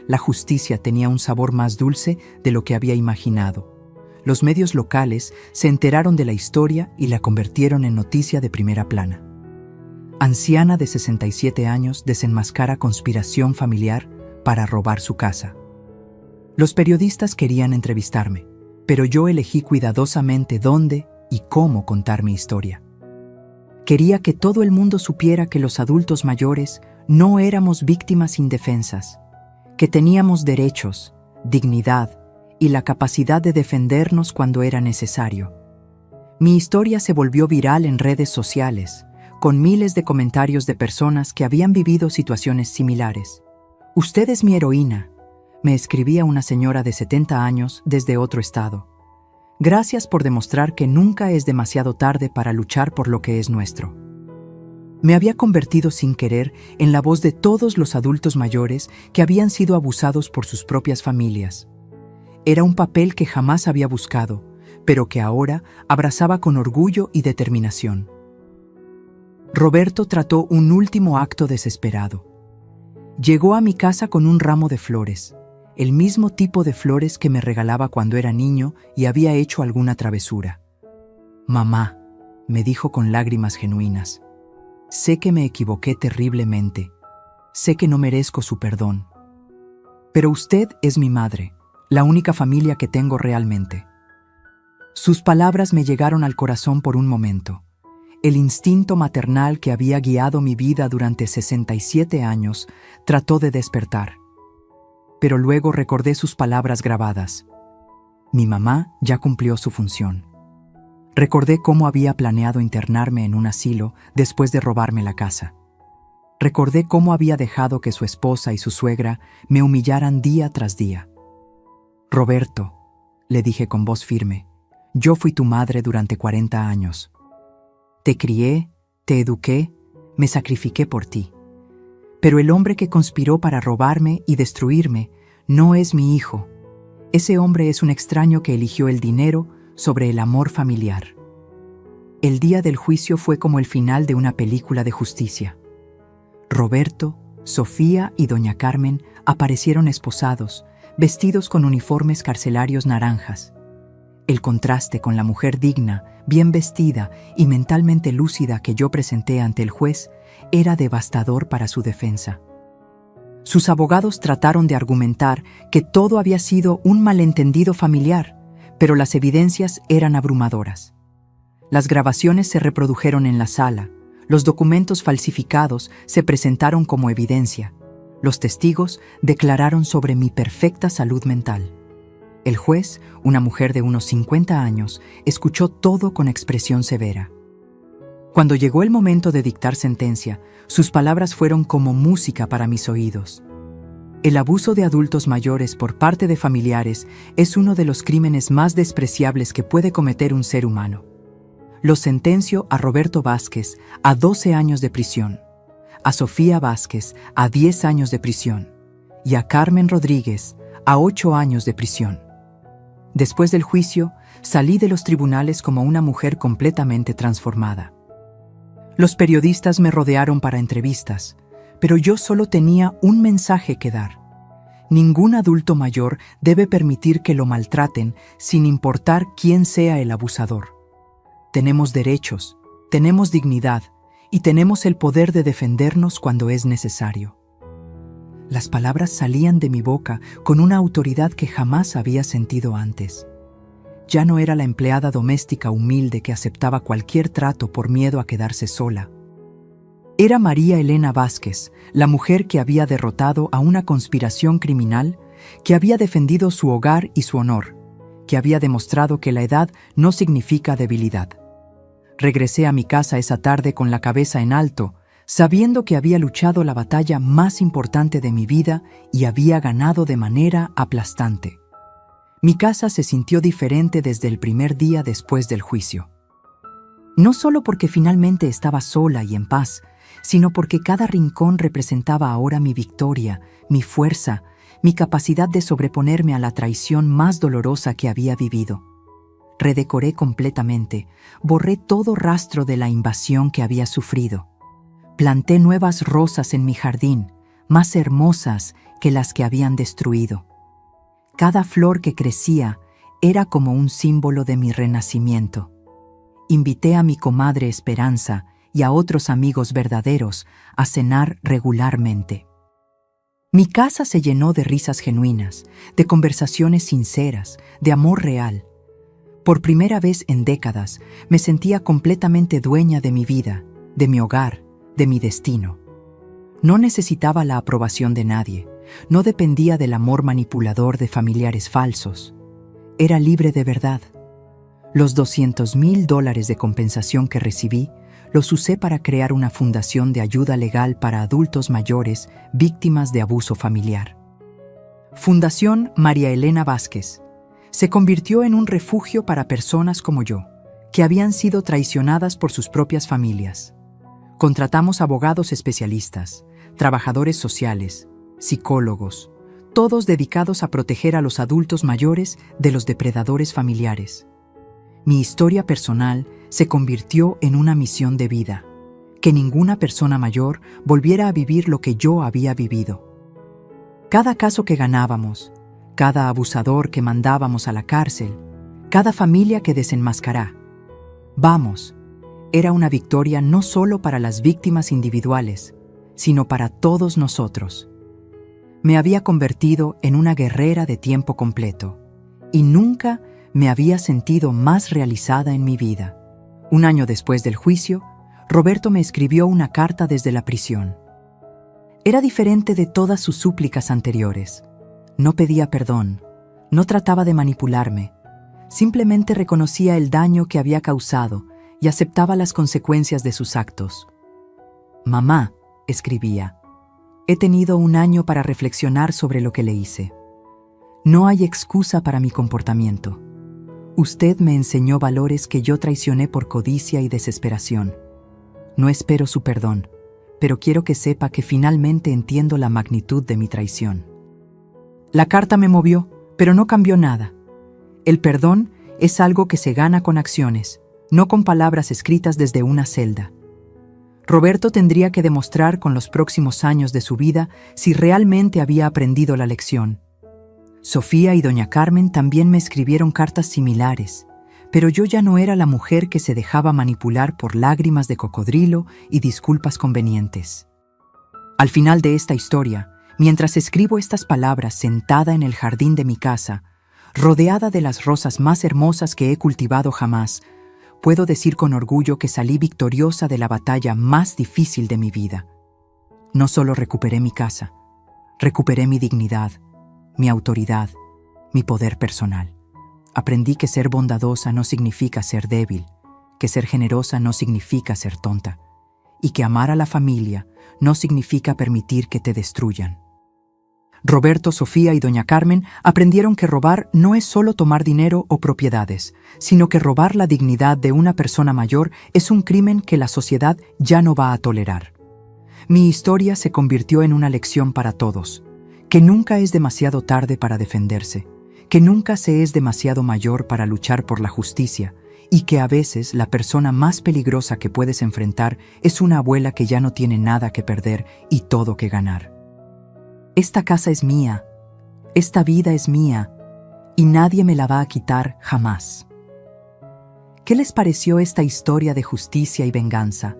S1: La justicia tenía un sabor más dulce de lo que había imaginado. Los medios locales se enteraron de la historia y la convirtieron en noticia de primera plana. Anciana de 67 años desenmascara conspiración familiar para robar su casa. Los periodistas querían entrevistarme, pero yo elegí cuidadosamente dónde y cómo contar mi historia. Quería que todo el mundo supiera que los adultos mayores no éramos víctimas indefensas, que teníamos derechos, dignidad y la capacidad de defendernos cuando era necesario. Mi historia se volvió viral en redes sociales, con miles de comentarios de personas que habían vivido situaciones similares. «Usted es mi heroína», me escribía una señora de 70 años desde otro estado. «Gracias por demostrar que nunca es demasiado tarde para luchar por lo que es nuestro». Me había convertido sin querer en la voz de todos los adultos mayores que habían sido abusados por sus propias familias. Era un papel que jamás había buscado, pero que ahora abrazaba con orgullo y determinación. Roberto trató un último acto desesperado. Llegó a mi casa con un ramo de flores, el mismo tipo de flores que me regalaba cuando era niño y había hecho alguna travesura. «Mamá», me dijo con lágrimas genuinas, «sé que me equivoqué terriblemente. Sé que no merezco su perdón. Pero usted es mi madre, la única familia que tengo realmente». Sus palabras me llegaron al corazón por un momento. El instinto maternal que había guiado mi vida durante 67 años trató de despertar. Pero luego recordé sus palabras grabadas. Mi mamá ya cumplió su función. Recordé cómo había planeado internarme en un asilo después de robarme la casa. Recordé cómo había dejado que su esposa y su suegra me humillaran día tras día. Roberto, le dije con voz firme, yo fui tu madre durante 40 años. Te crié, te eduqué, me sacrifiqué por ti. Pero el hombre que conspiró para robarme y destruirme no es mi hijo. Ese hombre es un extraño que eligió el dinero sobre el amor familiar. El día del juicio fue como el final de una película de justicia. Roberto, Sofía y doña Carmen aparecieron esposados, vestidos con uniformes carcelarios naranjas. El contraste con la mujer digna, bien vestida y mentalmente lúcida que yo presenté ante el juez era devastador para su defensa. Sus abogados trataron de argumentar que todo había sido un malentendido familiar, pero las evidencias eran abrumadoras. Las grabaciones se reprodujeron en la sala, los documentos falsificados se presentaron como evidencia, los testigos declararon sobre mi perfecta salud mental. El juez, una mujer de unos 50 años, escuchó todo con expresión severa. Cuando llegó el momento de dictar sentencia, sus palabras fueron como música para mis oídos. El abuso de adultos mayores por parte de familiares es uno de los crímenes más despreciables que puede cometer un ser humano. Lo sentencio a Roberto Vázquez a 12 años de prisión, a Sofía Vázquez a 10 años de prisión y a Carmen Rodríguez a 8 años de prisión. Después del juicio, salí de los tribunales como una mujer completamente transformada. Los periodistas me rodearon para entrevistas, pero yo solo tenía un mensaje que dar. Ningún adulto mayor debe permitir que lo maltraten sin importar quién sea el abusador. Tenemos derechos, tenemos dignidad y tenemos el poder de defendernos cuando es necesario. Las palabras salían de mi boca con una autoridad que jamás había sentido antes. Ya no era la empleada doméstica humilde que aceptaba cualquier trato por miedo a quedarse sola. Era María Elena Vázquez, la mujer que había derrotado a una conspiración criminal, que había defendido su hogar y su honor, que había demostrado que la edad no significa debilidad. Regresé a mi casa esa tarde con la cabeza en alto, sabiendo que había luchado la batalla más importante de mi vida y había ganado de manera aplastante. Mi casa se sintió diferente desde el primer día después del juicio. No solo porque finalmente estaba sola y en paz, sino porque cada rincón representaba ahora mi victoria, mi fuerza, mi capacidad de sobreponerme a la traición más dolorosa que había vivido. Redecoré completamente, borré todo rastro de la invasión que había sufrido. Planté nuevas rosas en mi jardín, más hermosas que las que habían destruido. Cada flor que crecía era como un símbolo de mi renacimiento. Invité a mi comadre Esperanza y a otros amigos verdaderos a cenar regularmente. Mi casa se llenó de risas genuinas, de conversaciones sinceras, de amor real. Por primera vez en décadas me sentía completamente dueña de mi vida, de mi hogar, de mi destino. No necesitaba la aprobación de nadie, no dependía del amor manipulador de familiares falsos. Era libre de verdad. Los $200,000 de compensación que recibí los usé para crear una fundación de ayuda legal para adultos mayores víctimas de abuso familiar. Fundación María Elena Vázquez se convirtió en un refugio para personas como yo, que habían sido traicionadas por sus propias familias. Contratamos abogados especialistas, trabajadores sociales, psicólogos, todos dedicados a proteger a los adultos mayores de los depredadores familiares. Mi historia personal se convirtió en una misión de vida, que ninguna persona mayor volviera a vivir lo que yo había vivido. Cada caso que ganábamos, cada abusador que mandábamos a la cárcel, cada familia que desenmascará. Vamos, era una victoria no solo para las víctimas individuales, sino para todos nosotros. Me había convertido en una guerrera de tiempo completo, y nunca me había sentido más realizada en mi vida. Un año después del juicio, Roberto me escribió una carta desde la prisión. Era diferente de todas sus súplicas anteriores. No pedía perdón, no trataba de manipularme, simplemente reconocía el daño que había causado y aceptaba las consecuencias de sus actos. «Mamá», escribía, «he tenido un año para reflexionar sobre lo que le hice. No hay excusa para mi comportamiento. Usted me enseñó valores que yo traicioné por codicia y desesperación. No espero su perdón, pero quiero que sepa que finalmente entiendo la magnitud de mi traición». La carta me movió, pero no cambió nada. El perdón es algo que se gana con acciones, no con palabras escritas desde una celda. Roberto tendría que demostrar con los próximos años de su vida si realmente había aprendido la lección. Sofía y doña Carmen también me escribieron cartas similares, pero yo ya no era la mujer que se dejaba manipular por lágrimas de cocodrilo y disculpas convenientes. Al final de esta historia, mientras escribo estas palabras sentada en el jardín de mi casa, rodeada de las rosas más hermosas que he cultivado jamás, puedo decir con orgullo que salí victoriosa de la batalla más difícil de mi vida. No solo recuperé mi casa, recuperé mi dignidad, mi autoridad, mi poder personal. Aprendí que ser bondadosa no significa ser débil, que ser generosa no significa ser tonta, y que amar a la familia no significa permitir que te destruyan. Roberto, Sofía y doña Carmen aprendieron que robar no es solo tomar dinero o propiedades, sino que robar la dignidad de una persona mayor es un crimen que la sociedad ya no va a tolerar. Mi historia se convirtió en una lección para todos, que nunca es demasiado tarde para defenderse, que nunca se es demasiado mayor para luchar por la justicia, y que a veces la persona más peligrosa que puedes enfrentar es una abuela que ya no tiene nada que perder y todo que ganar. Esta casa es mía, esta vida es mía, y nadie me la va a quitar jamás. ¿Qué les pareció esta historia de justicia y venganza?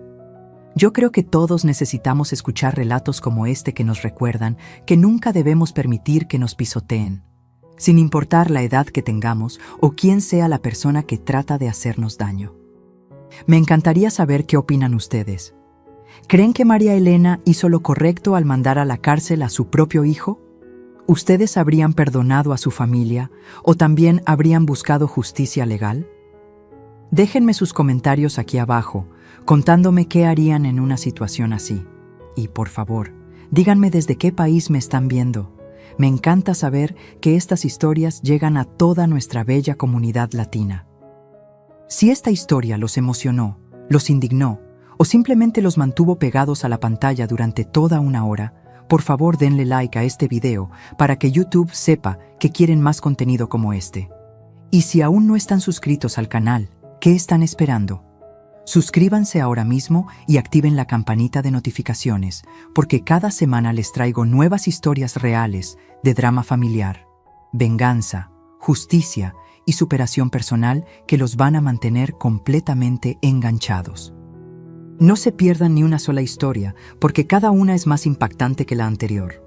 S1: Yo creo que todos necesitamos escuchar relatos como este que nos recuerdan que nunca debemos permitir que nos pisoteen, sin importar la edad que tengamos o quién sea la persona que trata de hacernos daño. Me encantaría saber qué opinan ustedes. ¿Creen que María Elena hizo lo correcto al mandar a la cárcel a su propio hijo? ¿Ustedes habrían perdonado a su familia o también habrían buscado justicia legal? Déjenme sus comentarios aquí abajo, contándome qué harían en una situación así. Y por favor, díganme desde qué país me están viendo. Me encanta saber que estas historias llegan a toda nuestra bella comunidad latina. Si esta historia los emocionó, los indignó, o simplemente los mantuvo pegados a la pantalla durante toda una hora, por favor denle like a este video para que YouTube sepa que quieren más contenido como este. Y si aún no están suscritos al canal, ¿qué están esperando? Suscríbanse ahora mismo y activen la campanita de notificaciones, porque cada semana les traigo nuevas historias reales de drama familiar, venganza, justicia y superación personal que los van a mantener completamente enganchados. No se pierdan ni una sola historia, porque cada una es más impactante que la anterior.